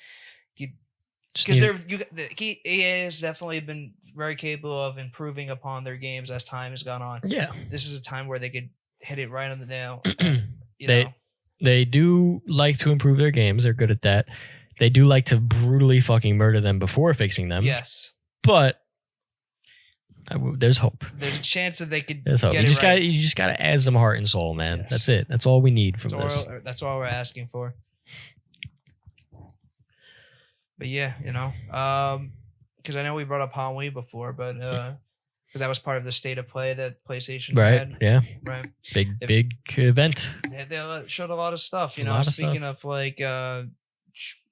Just because need- EA has definitely been very capable of improving upon their games as time has gone on. yeah. This is a time where they could hit it right on the nail. You They- know, They do like to improve their games. They're good at that. They do like to brutally fucking murder them before fixing them. yes, But there's hope. there's a chance that they could There's hope. get You it just right. got you just got to add some heart and soul, man. Yes. That's it. That's all we need from this. That's all we're asking for. But yeah, because I know we brought up Halloween before, but because that was part of the state of play that PlayStation Right? had, Yeah. right? Big If- big event. They showed a lot of stuff. A lot of Speaking of like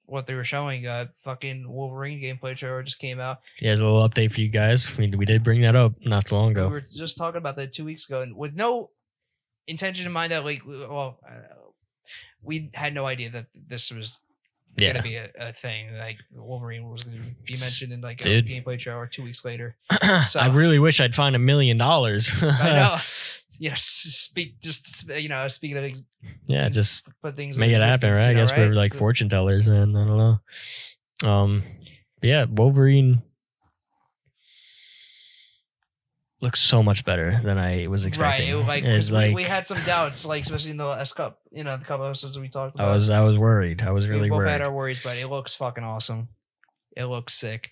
what they were showing, fucking Wolverine gameplay trailer just came out. Yeah, there's a little update for you guys. We did bring that up not too long We ago. were just talking about that 2 weeks ago, and with no intention in mind that we had no idea that this was Yeah. gonna be a thing. Like Wolverine was gonna be S- mentioned in like a dude. gameplay trailer 2 weeks later. I really wish I'd find $1 million. I know. Speaking of Yeah, just put things in make it happen, existence, right? I guess we're right? like Just- fortune tellers, man. I don't know. But yeah, Wolverine looks so much better than I was expecting. Right, It's because we had some doubts, like especially in the last couple, the couple episodes we talked about. I was worried. I was we really both worried. had our worries, but it looks fucking awesome. It looks sick.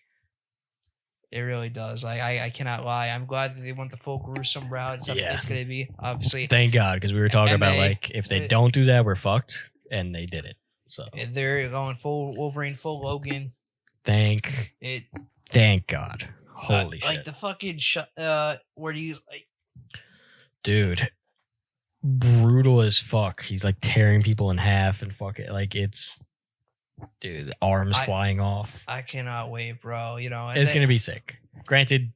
It really does. I cannot lie. I'm glad that they went the full gruesome route. It's Yeah. it's gonna be obviously. Thank God, because we were talking about MA, like if they don't do that, we're fucked, and they did it. So They're going full Wolverine, full Logan. thank It God. Holy like shit, the fucking where do you like? dude! Brutal as fuck. He's like tearing people in half and fuck it. Like it's, dude, the arms flying off. I cannot wait, bro. And It's gonna be sick. Granted,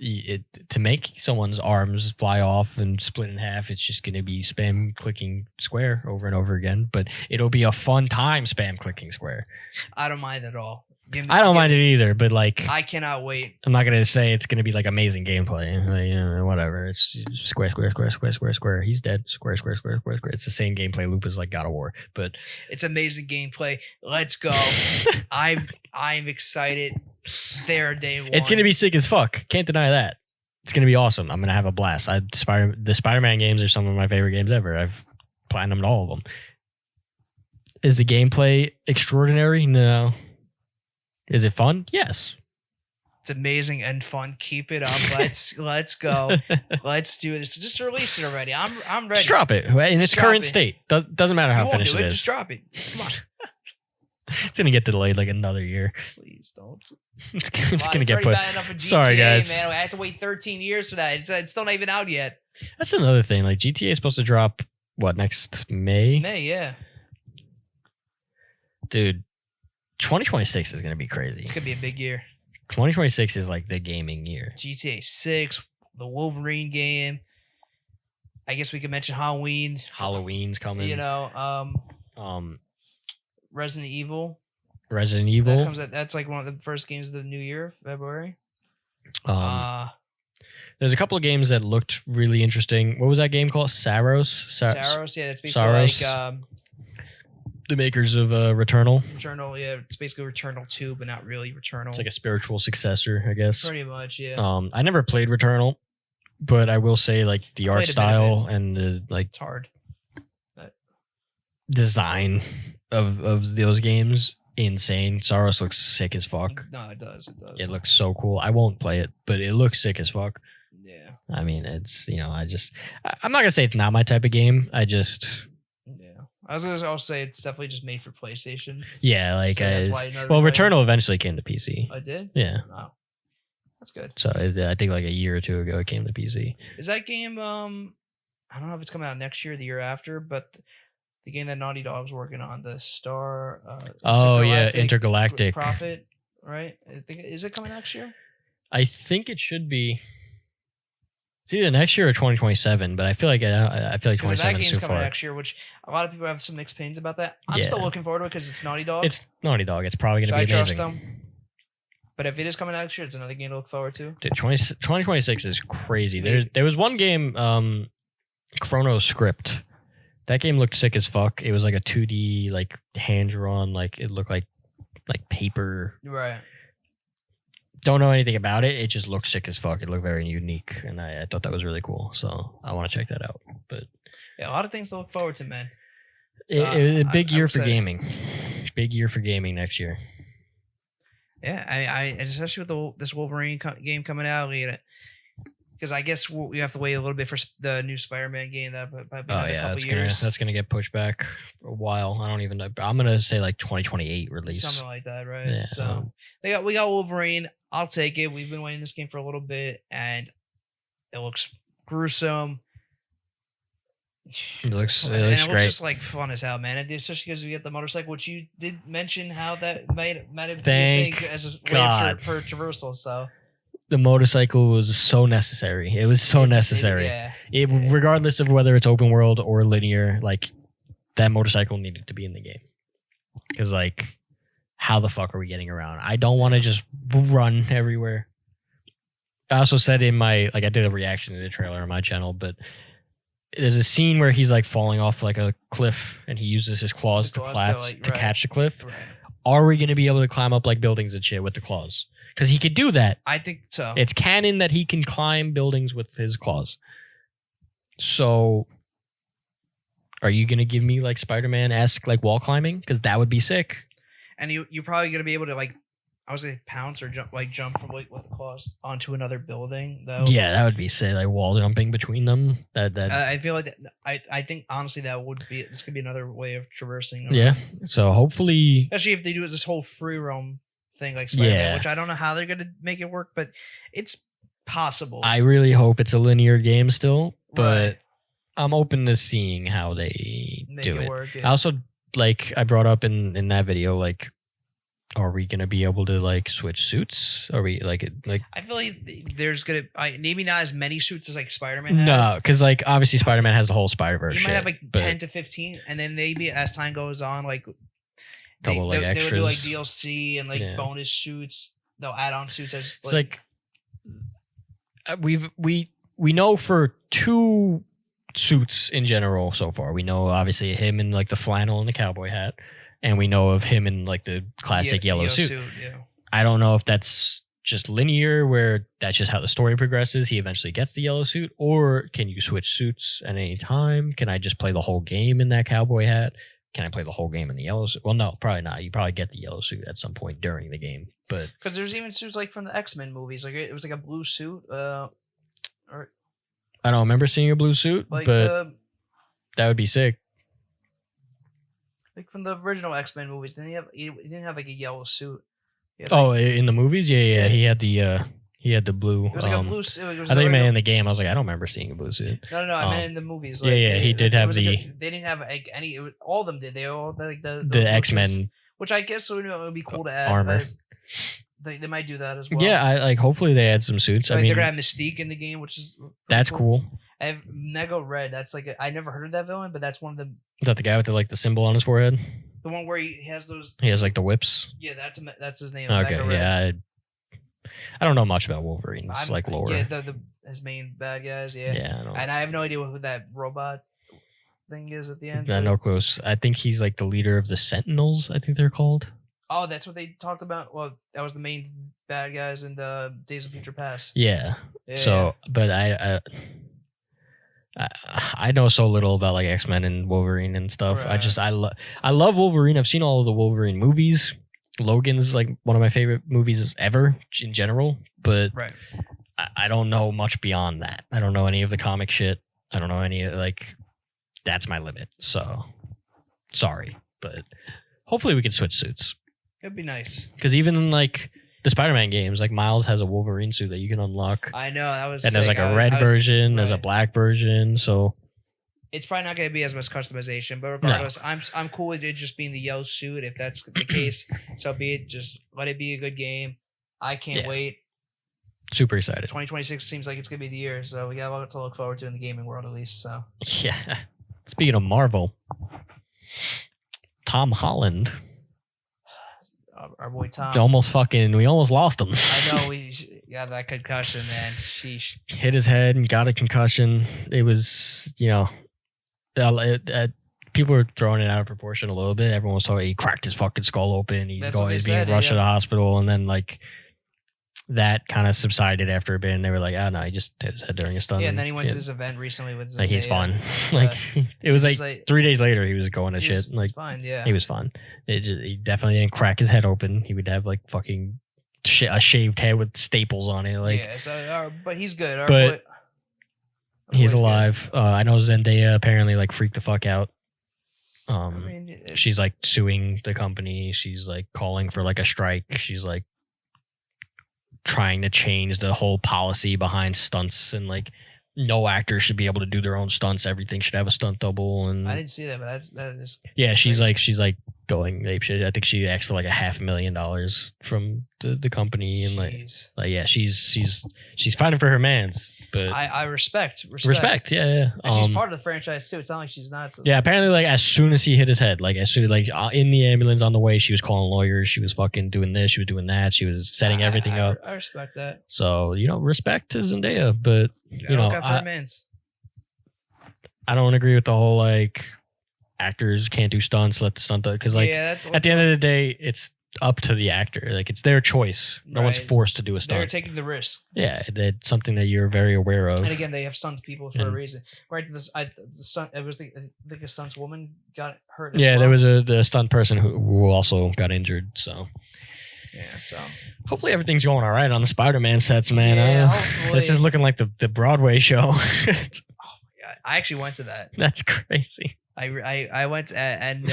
to make someone's arms fly off and split in half, it's just gonna be spam clicking square over and over again. But it'll be a fun time spam clicking square. I don't mind at all. I don't mind it either, but like I cannot wait. I'm not gonna say it's gonna be like amazing gameplay. Like, whatever. It's square, square, square, square, square, square. He's dead. Square, square, square, square, square. It's the same gameplay loop as like God of War, but It's amazing gameplay. Let's go. I'm excited. There, day one. it's gonna be sick as fuck. Can't deny that. It's gonna be awesome. I'm gonna have a blast. The Spider-Man games are some of my favorite games ever. I've platinumed all of them. Is the gameplay extraordinary? No. Is it fun? Yes. It's amazing and fun. Keep it up. Let's go. Let's do this. Just release it already. I'm ready. Just drop it in its drop current it. state. Doesn't matter You how won't finished do it it. is. Just drop it. Come on. It's gonna get delayed like another year. Please don't. It's Wow, gonna get already put. bad enough for GTA, Sorry, guys. Man, I have to wait 13 years for that. It's still not even out yet. That's another thing. Like GTA is supposed to drop next May? May, yeah. Dude, 2026 is gonna be crazy. It's gonna be a big year. 2026 is like the gaming year. GTA 6, the Wolverine game. I guess we could mention Halloween. Halloween's coming. Resident Evil. Resident That Evil. comes out, that's like one of the first games of the new year, February. There's a couple of games that looked really interesting. What was that game called? Saros. Saros, yeah, that's basically Saros. like The makers of Returnal. Returnal, yeah, it's basically Returnal 2, but not really Returnal. It's like a spiritual successor, I guess. Pretty much, yeah. I never played Returnal, but I will say like the art played a bit of style and the like It's hard. design of those games insane. Saros looks sick as fuck. No, it does. It does. It looks so cool. I won't play it, but it looks sick as fuck. Yeah. I mean, it's I'm not gonna say it's not my type of game. I just Yeah. I was gonna also say it's definitely just made for PlayStation. like So that's why well, nobody- Returnal eventually came to PC. I did. Yeah, Wow. That's good. so I think like a year or two ago it came to PC. Is that game? I don't know if it's coming out next year or the year after, but the game that Naughty Dog's working on, the Star. Oh yeah, Intergalactic. Profit, right? I think is it coming next year? I think it should be. It's either next year or 2027, but I feel like I feel like Because 27 that is game's too coming far. next year, which a lot of people have some mixed opinions about that. I'm Yeah. still looking forward to it because it's Naughty Dog. It's Naughty Dog. It's probably so gonna I be trust amazing. them. But if it is coming out next year, it's another game to look forward to. Dude, 2026 is crazy. Wait. There was one game, Chrono Script. That game looked sick as fuck. It was like a 2D, like hand drawn, like it looked like paper. Right. Don't know anything about it. It just looked sick as fuck. It looked very unique, and I thought that was really cool. So I want to check that out. But Yeah, a lot of things to look forward to, man. it was a big year I'm for excited. gaming. Big year for gaming next year. Yeah, I and especially with this Wolverine game coming out, because I guess we have to wait a little bit for the new Spider-Man game. That probably Oh yeah, that's gonna get pushed back a while. I don't even know. I'm gonna say like 2028 release. Something like that, right? Yeah. So we got Wolverine. I'll take it. We've been waiting this game for a little bit, and it looks gruesome. It looks And it looks great. just like fun as hell, man. And especially because we get the motorcycle, which you did mention how that might have been a Thank thing as a way God. for traversal. So The motorcycle was so necessary. It was so it just- necessary. yeah. Regardless of whether it's open world or linear, like that motorcycle needed to be in the game. Because like, how the fuck are we getting around? I don't want to just run everywhere. I also said in my I did a reaction to the trailer on my channel, but there's a scene where he's like falling off like a cliff and he uses his claws The to claws to, catch the cliff. Right. Are we going to be able to climb up like buildings and shit with the claws? Because he could do that. I think so. It's canon that he can climb buildings with his claws. So, are you going to give me like Spider-Man-esque like wall climbing? Because that would be sick. And you're probably gonna be able to I was gonna pounce or jump from with the claws onto another building though. Yeah, that would be sick. Like wall jumping between them. I feel like I think honestly this could be another way of traversing. around. Yeah. So hopefully, Especially if they do this whole free roam thing like Spider-Man, Yeah. which I don't know how they're gonna make it work, but it's possible. I really hope it's a linear game still, but Right. I'm open to seeing how they Make do it it. work. I Yeah. also I brought up in that video, like, are we gonna be able to like switch suits? Are we like I feel like there's gonna maybe not as many suits as like Spider-Man has. no? Because like obviously Spider-Man has the whole Spider-Verse. You shit, might have like but 10 to 15, and then maybe as time goes on, like Couple, like, they would do like extras. DLC and like Yeah. bonus suits. They'll add on suits as it's like we know for two suits in general so far. We know obviously him in like the flannel and the cowboy hat, and we know of him in like the classic yellow suit. Yeah. I don't know if that's just linear, where that's just how the story progresses. He eventually gets the yellow suit, or can you switch suits at any time? Can I just play the whole game in that cowboy hat? Can I play the whole game in the yellow suit? Well, no, probably not. You probably get the yellow suit at some point during the game, but Because there's even suits like from the X-Men movies. Like it was like a blue suit. Or I don't remember seeing a blue suit, like but that would be sick. like from the original X-Men movies. Then he didn't have like a yellow suit. He had, Oh, like, in the movies, yeah. Yeah. He had the blue. it was like a blue suit. It was I think the man in original- the game. I was like, I don't remember seeing a blue suit. No, I um, meant in the movies. yeah, he did it have was like the- they didn't have like any. It was, all of them did. They all had, like the The blue X suits, Men. which I guess would be cool to add. Armor. They might do that as well. Yeah, I like. Hopefully they add some suits. Like I mean, they're gonna have Mystique in the game, which is pretty that's cool. I have Mega Red. That's like I never heard of that villain, but that's one of the Is that the guy with the symbol on his forehead? one where he has those. He has like the whips. Yeah, that's his name. Okay, Mega Red. yeah. I don't know much about Wolverine's I'm- like lore. Yeah, his main bad guys. Yeah. Yeah, I don't. And I have no idea who that robot thing is at the end. I know close. I think he's like the leader of the Sentinels. I think they're called. Oh, that's what they talked about. Well, that was the main bad guys in the Days of Future Past. Yeah. Yeah, So, but I know so little about like X-Men and Wolverine and stuff. Right. I love Wolverine. I've seen all of the Wolverine movies. Logan's like one of my favorite movies ever in general, but Right. I don't know much beyond that. I don't know any of the comic shit. I don't know any like that's my limit. So sorry, but hopefully we can switch suits. It'd be nice. Because even in like the Spider-Man games, like Miles has a Wolverine suit that you can unlock. I know that was. And there's sick. like a red version, there's a right. black version. So It's probably not going to be as much customization, but regardless, I'm cool with it just being the yellow suit. If that's the case, so be it. Just let it be a good game. I can't Yeah. wait. super excited. 2026 seems like it's going to be the year, so we got a lot to look forward to in the gaming world at least. So Yeah. Speaking of Marvel, Tom Holland our boy Tom. we almost lost him. I know we got that concussion, man. Sheesh. Hit his head and got a concussion. It was, people were throwing it out of proportion a little bit. Everyone was talking, he cracked his fucking skull open. He's That's what they being said, rushed to yeah. the hospital. And then, like, that kind of subsided after a bit. And they were like, oh, no, he just hit his head during a stunt. Yeah, and then he went to this event recently with Like, he's Zendaya, fine. and, Like, it was just like 3 days later, he was going to he shit. was Like, fine, yeah. he was fine. He definitely didn't crack his head open. He would have, like, fucking a shaved head with staples on it. Like, yeah, so, but he's good. Our But boy- he's boy's good. alive. I know Zendaya apparently, like, freaked the fuck out. I mean, She's like suing the company. She's like calling for like a strike. She's like trying to change the whole policy behind stunts and like no actor should be able to do their own stunts. Everything should have a stunt double. And I didn't see that, but that is yeah, she's crazy. like going ape shit. I think she asked for like $500,000 from the company and Jeez. like yeah, she's fighting for her mans. But I respect. yeah. And she's part of the franchise too. It's not like she's not. Yeah, apparently, like as soon as he hit his head, like as soon like in the ambulance on the way, she was calling lawyers. She was fucking doing this. She was doing that. She was setting everything up. I respect that. So respect to Zendaya, but I don't agree with the whole like actors can't do stunts. Let the stunt because like yeah, that's at the end of the day, it's up to the actor. Like it's their choice. No one's Right. forced to do a they're stunt. taking the risk. Yeah, that's something that you're very aware of. And again, they have stunt people for a And- reason. Right? The stunt. I think a stunt woman got hurt. As Yeah, well. there was the stunt person who also got injured. So Yeah. So hopefully everything's going all right on the Spider-Man sets, man. Yeah, hopefully. This is looking like the Broadway show. yeah, I actually went to that. That's crazy. I went to, and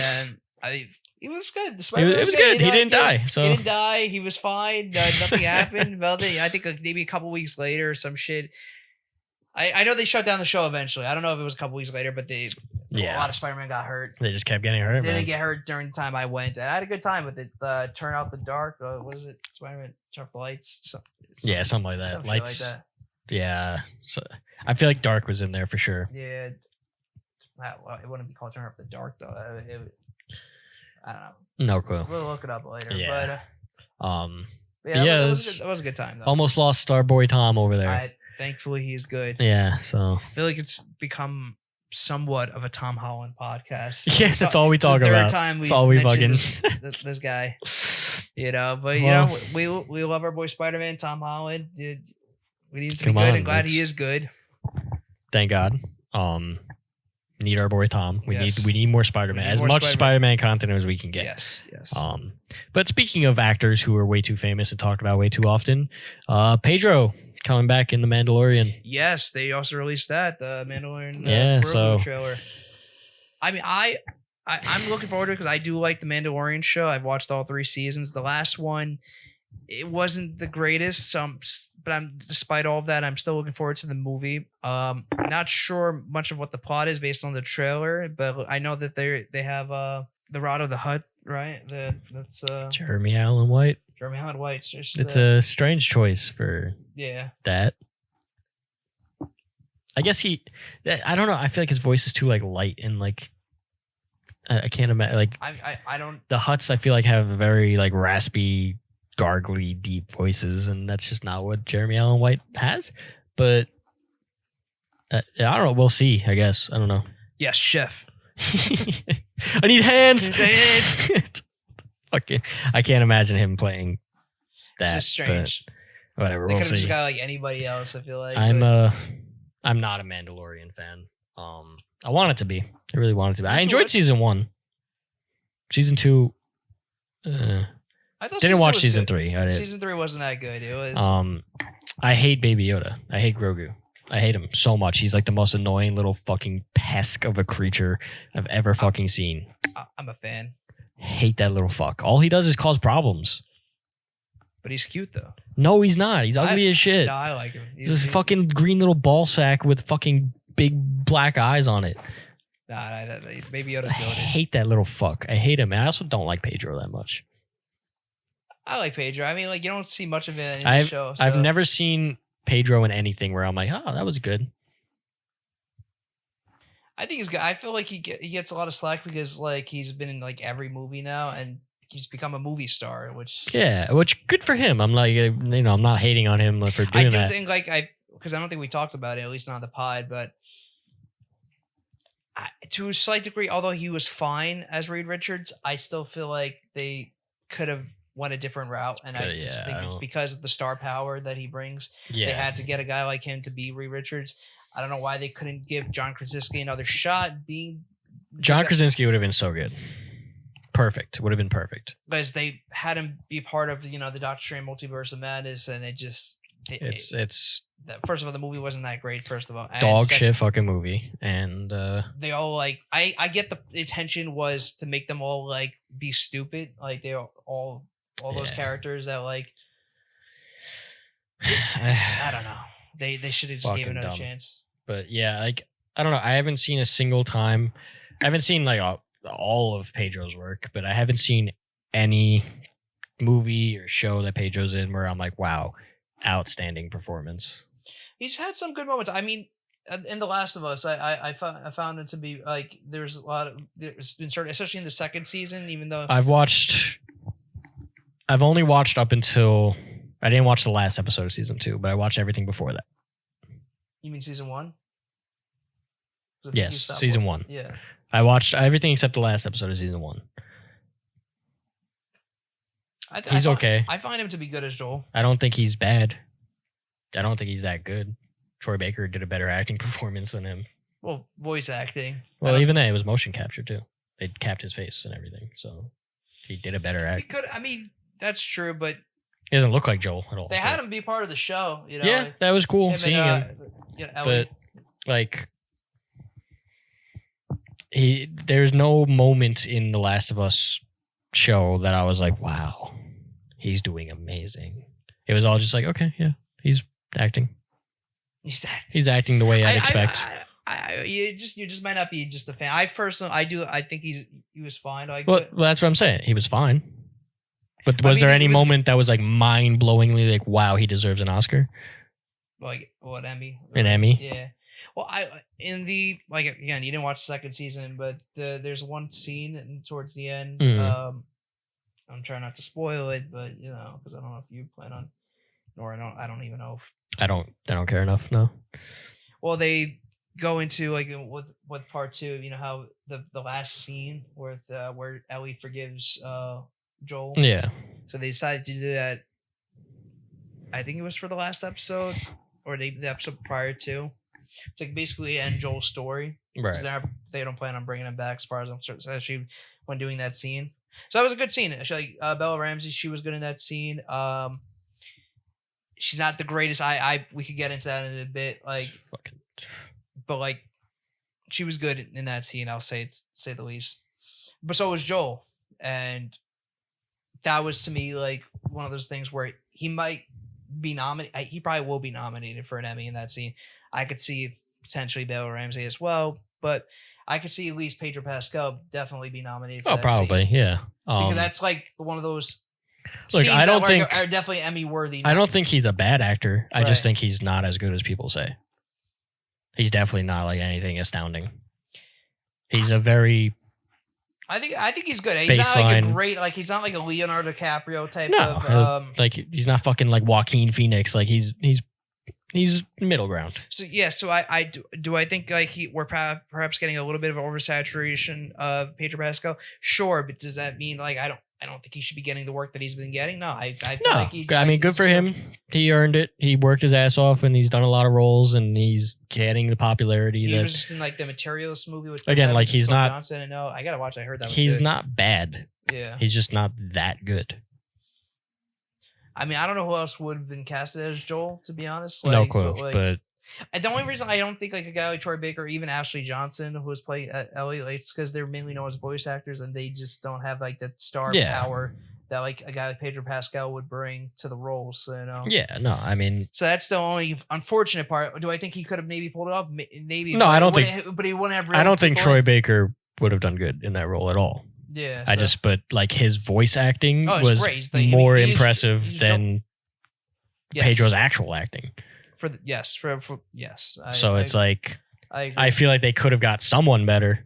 it was good. The It Spider-Man was good. He didn't die. He So didn't die. He was fine. Nothing happened. Well, I think like maybe a couple weeks later or some shit. I know they shut down the show eventually. I don't know if it was a couple weeks later, but a yeah, lot of Spider-Man got hurt. they just kept getting hurt. Didn't Man. get hurt during the time I went. And I had a good time with it. Turn out the dark. What is it? Spider-Man turn off the lights. Yeah, something like that. Some shit Lights. like that. Yeah, so I feel like Dark was in there for sure. Yeah. It wouldn't be called turn off the dark though. I don't know. No clue. We'll look it up later. Yeah. But Yeah, it it was a good time though. almost lost Starboy Tom over there. Thankfully, he's good. Yeah, so I feel like it's become somewhat of a Tom Holland podcast. yeah, that's all we It's the talk third about. time That's we've all we mentioned fucking. this guy. But Well- we love our boy Spider-Man, Tom Holland. We need to be Come good, on, and glad he let's- is good. Thank God. Need our boy Tom. Yes. We need more Spider-Man. We need As more much Spider-Man. Spider-Man content as we can get. Yes. But speaking of actors who are way too famous and talked about way too often, Pedro coming back in The Mandalorian. Yes, they also released that the Mandalorian Yeah, Grogu so- trailer. I mean, I'm looking forward to it because I do like the Mandalorian show. I've watched all 3 seasons. The last one, it wasn't the greatest. But despite all of that, I'm still looking forward to the movie. Not sure much of what the plot is based on the trailer, but I know that they have the Rod of the Hutt, right? That's Jeremy Allen White. Jeremy Allen White. It's a strange choice for yeah. that. I guess I don't know. I feel like his voice is too like light and like I can't imagine like I don't. the Hutts. I feel like have very like raspy, gargly, deep voices, and that's just not what Jeremy Allen White has. But I don't know. We'll see. I guess I don't know. Yes, chef. I need hands. Hands. Okay, I can't imagine him playing that. It's just strange. but whatever. They We'll could have see. just got like anybody else. I feel like I'm not a Mandalorian fan. I want it to be. I really want it to be. I Which enjoyed one? season 1. Season 2, I thought Didn't watch was season good. 3. I did. Season 3 wasn't that good. It was. I hate Baby Yoda. I hate Grogu. I hate him so much. He's like the most annoying little fucking pest of a creature I've ever fucking seen. I'm a fan, Hate that little fuck. All he does is cause problems. but he's cute though. No, he's not. He's ugly as shit. No, I like him. He's this fucking green little ball sack with fucking big black eyes on it. Nah, Baby Yoda's I goated. hate that little fuck. I hate him. I also don't like Pedro that much. I like Pedro. I mean, like you don't see much of it in the show. I've so- never seen Pedro in anything where I'm like, oh, that was good. I think he's good. I feel like he gets a lot of slack because like he's been in like every movie now and he's become a movie star, which Yeah, which good for him. I'm like, I'm not hating on him for doing I do that. think because I don't think we talked about it, at least not on the pod, but to a slight degree, although he was fine as Reed Richards, I still feel like they could have went a different route, and I just think it's because of the star power that he brings. Yeah, They had to get a guy like him to be Reed Richards. I don't know why they couldn't give John Krasinski another shot. John Krasinski would have been so good. Perfect. Would have been perfect. Because they had him be part of the Doctor Strange Multiverse of Madness, and it just It's first of all, the movie wasn't that great. First of all, and dog second, shit fucking movie, and they all like I get the intention was to make them all like be stupid, like they all those Yeah. characters that like I don't know. They should have just gave it Fucking another dumb. chance. But yeah, like I don't know. I haven't seen a single time. I haven't seen like all of Pedro's work, but I haven't seen any movie or show that Pedro's in where I'm like, wow, outstanding performance. He's had some good moments. I mean, in The Last of Us, I found it to be like there's a lot of there's been certain, especially in the second season, even though I've only watched up until I didn't watch the last episode of season 2, but I watched everything before that. you mean season 1? Yes, season 1. Yeah. I watched everything except the last episode of season 1. He's okay. I find him to be good as Joel. I don't think he's bad. I don't think he's that good. Troy Baker did a better acting performance than him. Well, voice acting. Well, even that, it was motion capture too. They capped his face and everything, so he did a better He act. could. I mean, that's true, but He doesn't look like Joel at all. they had him be part of the show. Yeah, like, that was cool him seeing and, him. Ellie. But like, there's no moment in The Last of Us show that I was like, wow, he's doing amazing. It was all just like, okay, yeah, he's acting. He's acting the way I'd expect. You just might not be just a fan. I think he was fine. Like, Well, that's what I'm saying. He was fine. But was I mean, there he any was- moment that was like mind-blowingly like, wow, he deserves an Oscar? like what Emmy? An Emmy? Yeah. Well, again, you didn't watch the second season, but there's one scene towards the end. Mhm. I'm trying not to spoil it, but because I don't know if you plan on, or I don't even know if. I don't care enough. No. Well, they go into like with part 2. You know how the last scene where Ellie forgives Joel. Yeah. So they decided to do that. I think it was for the last episode, or the episode prior to. It's like basically end Joel's story. Right. They don't plan on bringing him back, as far as I'm concerned, especially when doing that scene. So that was a good scene. Actually, Bella Ramsey, she was good in that scene. She's not the greatest. We could get into that in a bit. Like, Fucking. but like, she was good in that scene. I'll say the least. But so was Joel, and that was to me like one of those things where he might be nominated. He probably will be nominated for an Emmy in that scene. I could see potentially Bella Ramsey as well, but I could see at least Pedro Pascal definitely be nominated for Oh, that probably. scene. Yeah. Because that's like one of those Look, scenes I don't that think- are definitely Emmy worthy. I don't think he's a bad actor. I just Right. think he's not as good as people say. He's definitely not like anything astounding. He's a very I think he's good. He's not like a Baseline. great he's not like a Leonardo DiCaprio type No, of like he's not fucking like Joaquin Phoenix. Like he's middle ground. So yeah, so I do I think like we're perhaps getting a little bit of oversaturation of Pedro Pascal? Sure, but does that mean like I don't think he should be getting the work that he's been getting? No, I feel No, like he's, I mean, like, good for him. He earned it. He worked his ass off, and he's done a lot of roles, and he's getting the popularity He that was just in like the Materialist movie with Again, Chris like, Evans and he's Scott not- Johnson. And no, I gotta watch. I heard that was he's good. not bad. Yeah, He's just not that good. I mean, I don't know who else would have been casted as Joel, to be honest. No clue, but and the only reason I don't think like a guy like Troy Baker or even Ashley Johnson, who was playing Ellie, like, it's because they're mainly known as voice actors and they just don't have like that star power that like a guy like Pedro Pascal would bring to the roles. So, you know. Yeah, no, I mean, So that's the only unfortunate part. Do I think he could have maybe pulled it off? Maybe. No, I don't think. But he wouldn't have. I don't think people Troy Baker would have done good in that role at all. Yeah, but like his voice acting it's was great. He's the- more he's- impressive he's than Yes. Pedro's actual acting. For yes. So it's like I agree. I feel like they could have got someone better.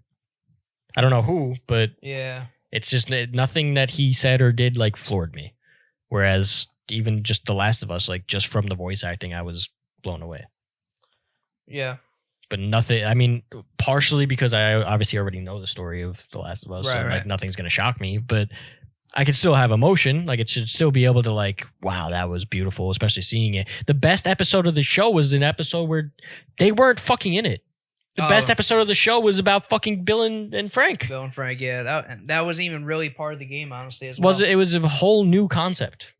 I don't know who, but yeah. it's just nothing that he said or did like floored me. Whereas even just The Last of Us, like just from the voice acting, I was blown away. Yeah. But nothing. I mean, partially because I obviously already know the story of The Last of Us, so like nothing's gonna shock me. But I could still have emotion. Like it should still be able to like, wow, that was beautiful, especially seeing it. The best episode of the show was an episode where they weren't fucking in it. The best episode of the show was about fucking Bill and Frank. Bill and Frank, yeah. That wasn't even really part of the game, honestly, as well. Was it? It was a whole new concept.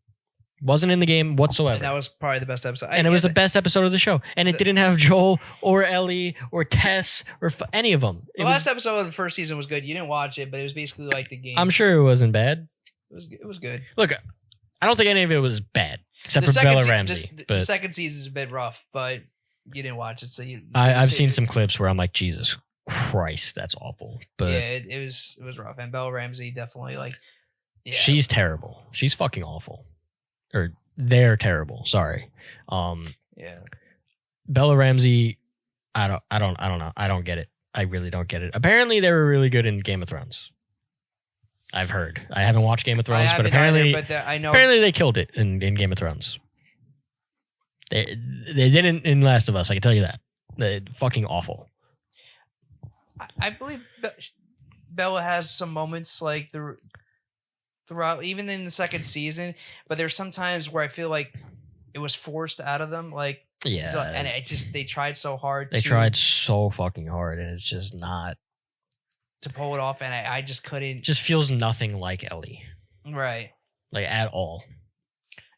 Wasn't in the game whatsoever. And that was probably the best episode. And it was the best episode of the show. And it didn't have Joel or Ellie or Tess or any of them. The last episode of the first season was good. You didn't watch it, but it was basically like the game. I'm sure it wasn't bad. It was good. Look, I don't think any of it was bad, except The for second Bella se- Ramsey. The second season is a bit rough, but you didn't watch it, so you. I've seen some clips where I'm like, Jesus Christ, that's awful. But yeah, it was rough, and Bella Ramsey definitely like. Yeah. She's terrible. She's fucking awful. Or they're terrible. Sorry. Yeah. Bella Ramsey, I don't know. I don't get it. I really don't get it. Apparently they were really good in Game of Thrones. I've heard. I haven't watched Game of Thrones, but apparently I know. Apparently they killed it in Game of Thrones. They didn't in Last of Us, I can tell you that. They're fucking awful. I believe Bella has some moments like throughout, even in the second season, but there's some times where I feel like it was forced out of them. Like, yeah, and it just they tried so hard. They tried so fucking hard, and it's just not to pull it off, and I just couldn't. Just feels nothing like Ellie, right? Like at all.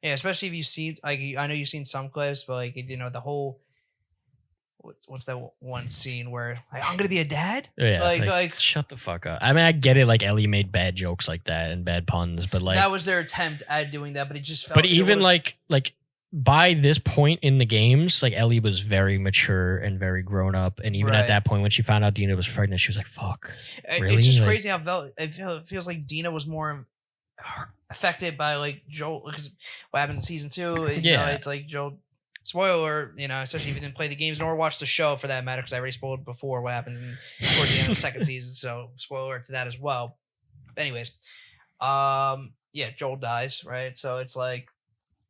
Yeah, especially if you see, like, I know you've seen some clips, but like, you know, the whole. What's that one scene where like, I'm gonna be a dad? Yeah, like shut the fuck up. I mean, I get it. Like Ellie made bad jokes like that and bad puns, but like that was their attempt at doing that. But it just felt. But even like by this point in the games, like Ellie was very mature and very grown up, and even at that point when she found out Dina was pregnant, she was like, "Fuck." Really? It's just crazy how it feels like Dina was more affected by like Joel, because what happens in season 2? You know, it's like Joel. Spoiler, you know, especially if you didn't play the games nor watch the show for that matter, because I already spoiled before what happens towards the end of the second season. So spoiler to that as well. Anyways, yeah, Joel dies, right? So it's like,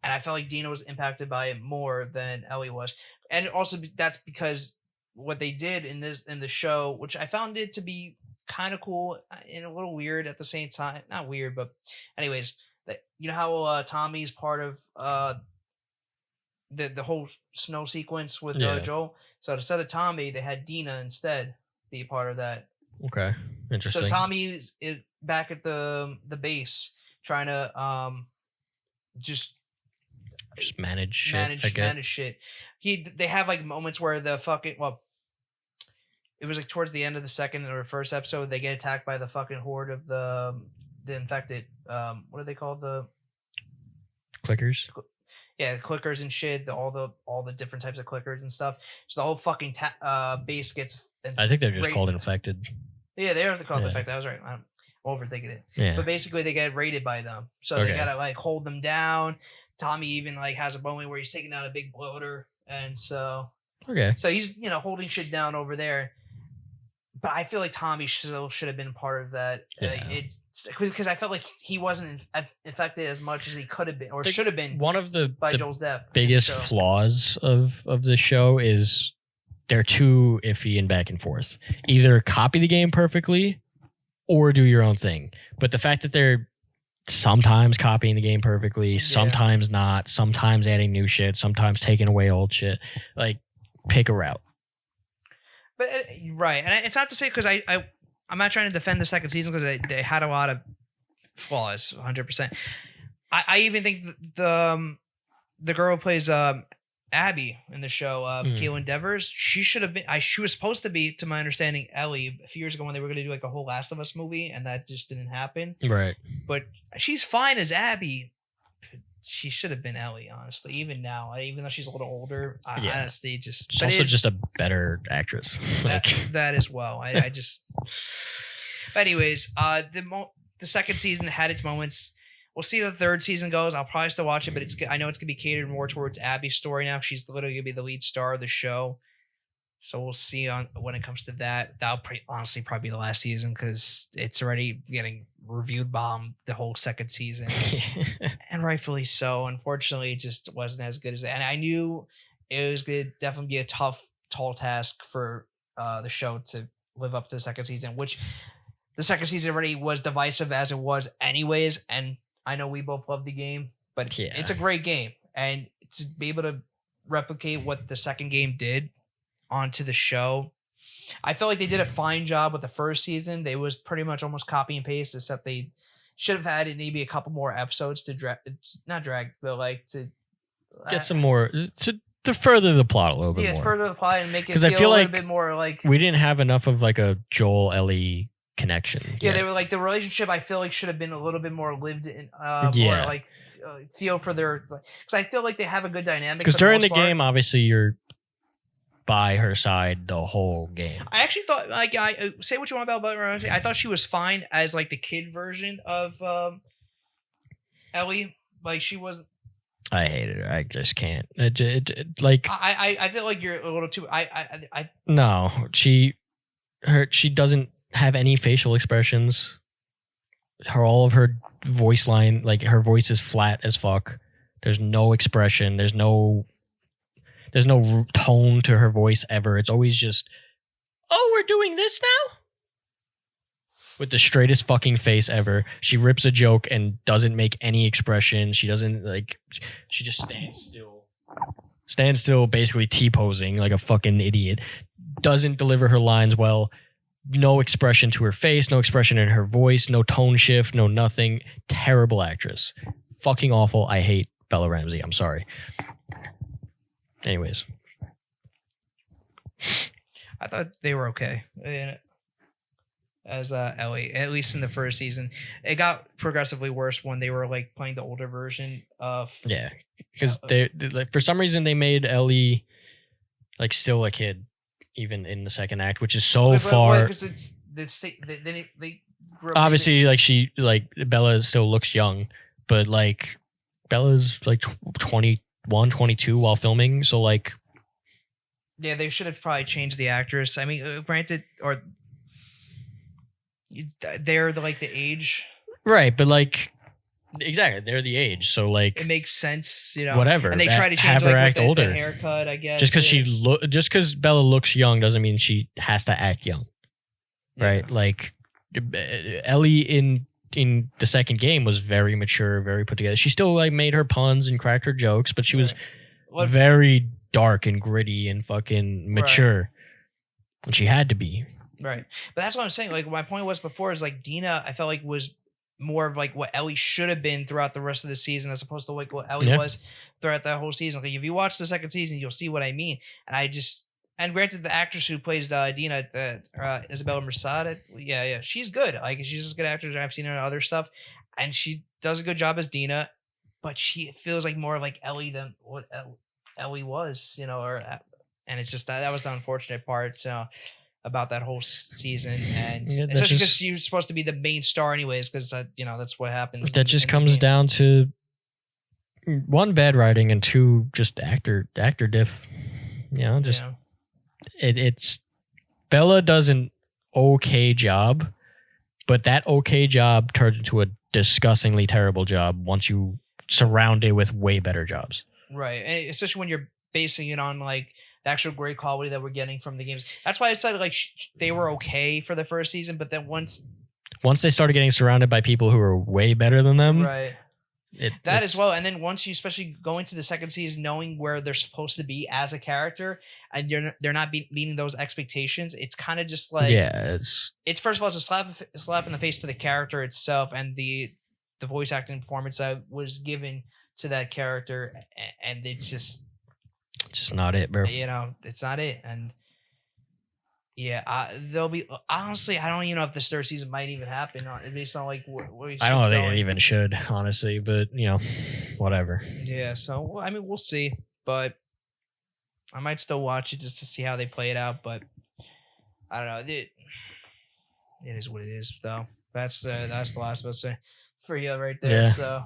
and I felt like Dina was impacted by it more than Ellie was, and also that's because what they did in the show, which I found it to be kind of cool and a little weird at the same time. Not weird, but anyways, you know how Tommy's part of the whole snow sequence with Joel. So instead of Tommy, they had Dina instead be a part of that. Okay, interesting. So Tommy is back at the base trying to just manage shit. Manage shit. They have like moments where the fucking it was like towards the end of the second or first episode, they get attacked by the fucking horde of the infected. What are they called? The clickers. Yeah, clickers and shit. All the different types of clickers and stuff. So the whole fucking base gets. I think they're just called infected. Yeah, they are called infected. I was right. I'm overthinking it. Yeah. But basically, they get raided by them, so they gotta like hold them down. Tommy even like has a moment where he's taking out a big bloater, and so he's holding shit down over there. But I feel like Tommy still should have been part of that. It's because I felt like he wasn't affected as much as he could have been or should have been. One of the Joel's death. Biggest flaws of the show is they're too iffy and back and forth. Either copy the game perfectly or do your own thing. But the fact that they're sometimes copying the game perfectly, sometimes not, sometimes adding new shit, sometimes taking away old shit, like pick a route. But right, and it's not to say because I'm not trying to defend the second season because they had a lot of flaws, 100%. I even think the girl who plays Abby in the show, Caitlin Devers, she should have been. She was supposed to be, to my understanding, Ellie a few years ago when they were going to do like a whole Last of Us movie, and that just didn't happen. Right. But she's fine as Abby. She should have been Ellie, honestly. Even now, even though she's a little older, Yeah. honestly, just She's but also it's- just a better actress. that as well. I just. But anyways, the second season had its moments. We'll see how the third season goes. I'll probably still watch it, but I know it's gonna be catered more towards Abby's story now. She's literally gonna be the lead star of the show, so we'll see on when it comes to that. That'll honestly probably be the last season because it's already getting reviewed bomb the whole second season, and rightfully so. Unfortunately, it just wasn't as good as that. And I knew it was gonna definitely be a tall task for the show to live up to the second season, which the second season already was divisive as it was anyways, and I know we both love the game, but Yeah. it's a great game. And to be able to replicate what the second game did onto the show, I felt like they did a fine job with the first season. They was pretty much almost copy and paste, except they should have had maybe a couple more episodes to not drag, but like to Get some more to further the plot a little bit more. further the plot and make it 'Cause feel I feel a little like bit more like We didn't have enough of like a Joel Ellie connection. yeah, yet. they were like the relationship. I feel like should have been a little bit more lived in, more Yeah. like feel for their because I feel like they have a good dynamic. Because for during the most part. game, obviously you're by her side the whole game. I actually thought like I say what you want about Ramsey. I thought she was fine as like the kid version of Ellie. Like she wasn't. I hated her. I just can't. Like I feel like you're a little too. I no, she doesn't have any facial expressions. All of her voice line, like her voice is flat as fuck. There's no expression. There's no tone to her voice ever. It's always just, oh, we're doing this now? With the straightest fucking face ever. She rips a joke and doesn't make any expression. She doesn't she just stands still. Stands still, basically T-posing like a fucking idiot. Doesn't deliver her lines well. No expression to her face, no expression in her voice, no tone shift, no nothing. Terrible actress. Fucking awful. I hate Bella Ramsey. I'm sorry. Anyways. I thought they were okay as Ellie, at least in the first season. It got progressively worse when they were like playing the older version of Yeah. Because they like for some reason they made Ellie like still a kid even in the second act, which is so far. because it's they grew up Obviously, like Bella still looks young, but like Bella's like 21, 22 while filming. So like, yeah, they should have probably changed the actress. I mean, granted, or they're like the age. right, but like exactly, they're the age. So like, It makes sense, whatever. And they try to have change her like, act with older. the haircut, I guess. Just because Bella looks young doesn't mean she has to act young, right? Like Ellie in the second game was very mature, very put together. She still like made her puns and cracked her jokes, but she was very dark and gritty and fucking mature, and she had to be. Right, but that's what I'm saying. Like my point was before is like Dina, I felt like was more of like what Ellie should have been throughout the rest of the season, as opposed to like what Ellie was throughout that whole season. Like if you watch the second season, you'll see what I mean. And granted, the actress who plays Dina, Isabella Merced, yeah, she's good. Like she's a good actress. I've seen her in other stuff, and she does a good job as Dina. But she feels like more like Ellie than what Ellie was, and it's just that was the unfortunate part. So. About that whole season, and especially because she was supposed to be the main star anyways, because that's what happens. That just comes down to one, bad writing, and two, just actor diff. It's Bella does an okay job, but that okay job turns into a disgustingly terrible job once you surround it with way better jobs. Right, and especially when you're basing it on like the actual great quality that we're getting from the games. That's why I said like they were okay for the first season, but then once they started getting surrounded by people who are way better than them, right? That as well, and then once you especially go into the second season, knowing where they're supposed to be as a character, and they're not meeting those expectations, it's kind of just like it's first of all it's a slap in the face to the character itself and the the voice acting performance that was given to that character, and it's just not it, bro. it's not it. And yeah, there'll be honestly, I don't even know if this third season might even happen based on like where I don't think it even should, honestly, but whatever. Yeah, so I mean, we'll see, but I might still watch it just to see how they play it out. But I don't know. It is what it is, though. That's the Last of Us for you right there. Yeah. So,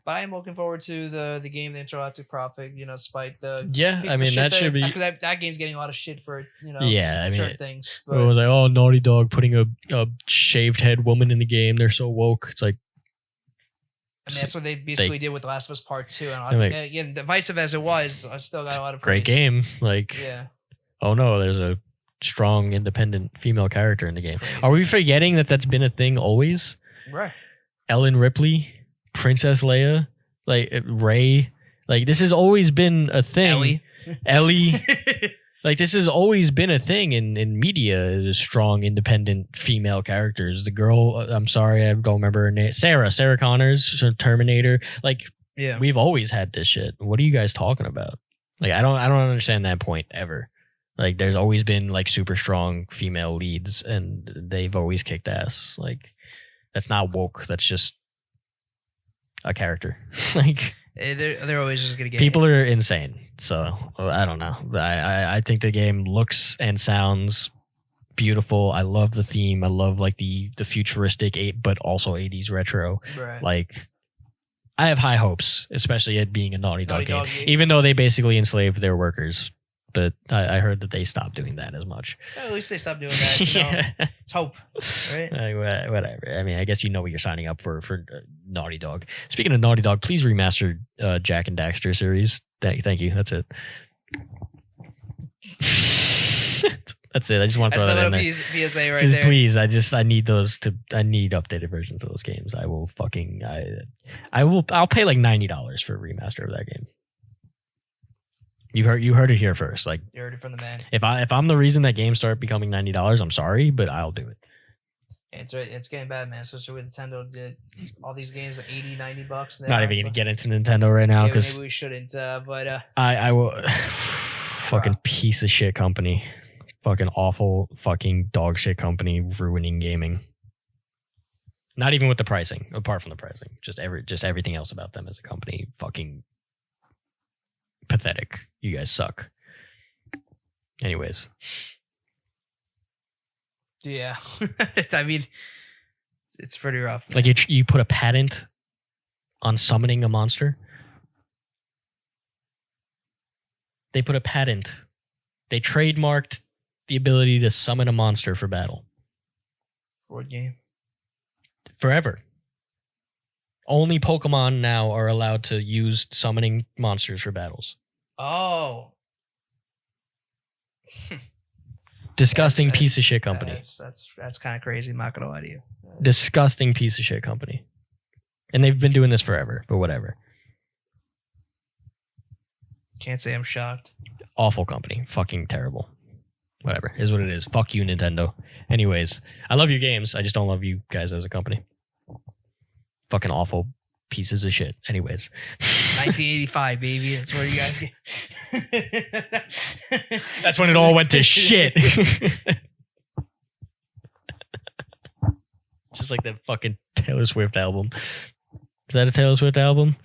but I am looking forward to the game, the Intergalactic Prophet. Despite the I mean that should be because that game's getting a lot of shit for yeah. I mean, certain things. it was like, oh, Naughty Dog putting a shaved head woman in the game. They're so woke. It's like, I mean, that's what they basically did with The Last of Us Part 2. And like, again, divisive as it was, I still got a lot of great praise. game. Like, Yeah. oh no, there's a strong, independent female character in the game. Crazy. Are we forgetting that that's been a thing always? Right. Ellen Ripley, Princess Leia, like Rey. Like, this has always been a thing. Ellie. Like, this has always been a thing in media, is strong, independent female characters. The girl, I'm sorry, I don't remember her name. Sarah Connors, Terminator. Like, Yeah. we've always had this shit. What are you guys talking about? Like, I don't understand that point ever. Like, there's always been like super strong female leads, and they've always kicked ass. Like, that's not woke. That's just a character. Like, They're always just gonna get people are insane. So I don't know. I think the game looks and sounds beautiful. I love the theme. I love like the futuristic but also 80s retro. right. Like, I have high hopes, especially it being a Naughty Dog game. yeah. Even though they basically enslaved their workers. But I heard that they stopped doing that as much. At least they stopped doing that. Yeah. It's hope, right? Whatever. I mean, I guess you know what you're signing up for Naughty Dog. Speaking of Naughty Dog, please remaster Jack and Daxter series. Thank you. That's it. That's it. I just want to throw that in there. PSA right Just there. please, I need updated versions of those games. I will I'll pay like $90 for a remaster of that game. You heard it here first. Like, You heard it from the man. if I'm the reason that games start becoming $90, I'm sorry, but I'll do it. It's getting bad, man. Especially with Nintendo did all these games at $80, $90. now. Not even It's gonna like, get into Nintendo right now maybe because we shouldn't. But I will. Fucking piece of shit company. Fucking awful fucking dog shit company ruining gaming. Not even with the pricing, apart from the pricing. Just everything else about them as a company. Fucking pathetic. You guys suck. Anyways. yeah, I mean, it's pretty rough. Like, you put a patent on summoning a monster. They put a patent. They trademarked the ability to summon a monster for battle. Board game. Forever. Only Pokemon now are allowed to use summoning monsters for battles. Oh, Disgusting That's- piece of shit company. that's kind of crazy. I'm not gonna lie to you. Disgusting piece of shit company. And they've been doing this forever, but whatever. Can't say I'm shocked. Awful company. Fucking terrible. Whatever. Is what it is. Fuck you, Nintendo. Anyways, I love your games. I just don't love you guys as a company. Fucking awful pieces of shit. Anyways. 1985, baby. That's where you guys get. That's when it all went to shit. Just like the fucking Taylor Swift album. Is that a Taylor Swift album?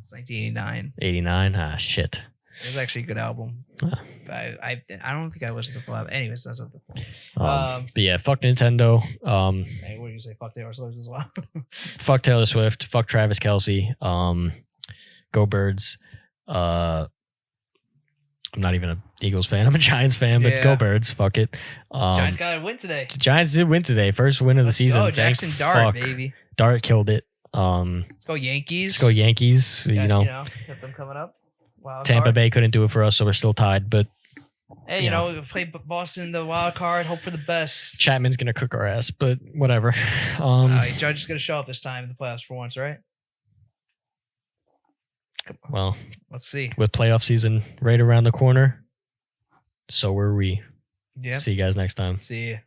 It's 1989. 89? Ah, shit. It was actually a good album. Huh. I don't think I listened to the full album. Anyways, that's not the point. But yeah, fuck Nintendo. Hey, what do you say? Fuck Taylor Swift as well. Fuck Taylor Swift. Fuck Travis Kelce. Go Birds. I'm not even a Eagles fan. I'm a Giants fan, but Yeah. go Birds. Fuck it. Giants got a win today. The Giants did win today. First win of the Let's season. go, Thank Jackson Dart, fuck. baby. Dart killed it. Let's go Yankees. Let's go Yankees. Got, You know, got them coming up. Wild Tampa card. Bay couldn't do it for us, so we're still tied. But Hey, you know, play Boston the wild card. Hope for the best. Chapman's gonna cook our ass. But whatever. Judge is gonna show up this time in the playoffs for once, right? Come on, Well, let's see. with playoff season right around the corner, so are we. Yeah. See you guys next time. See you.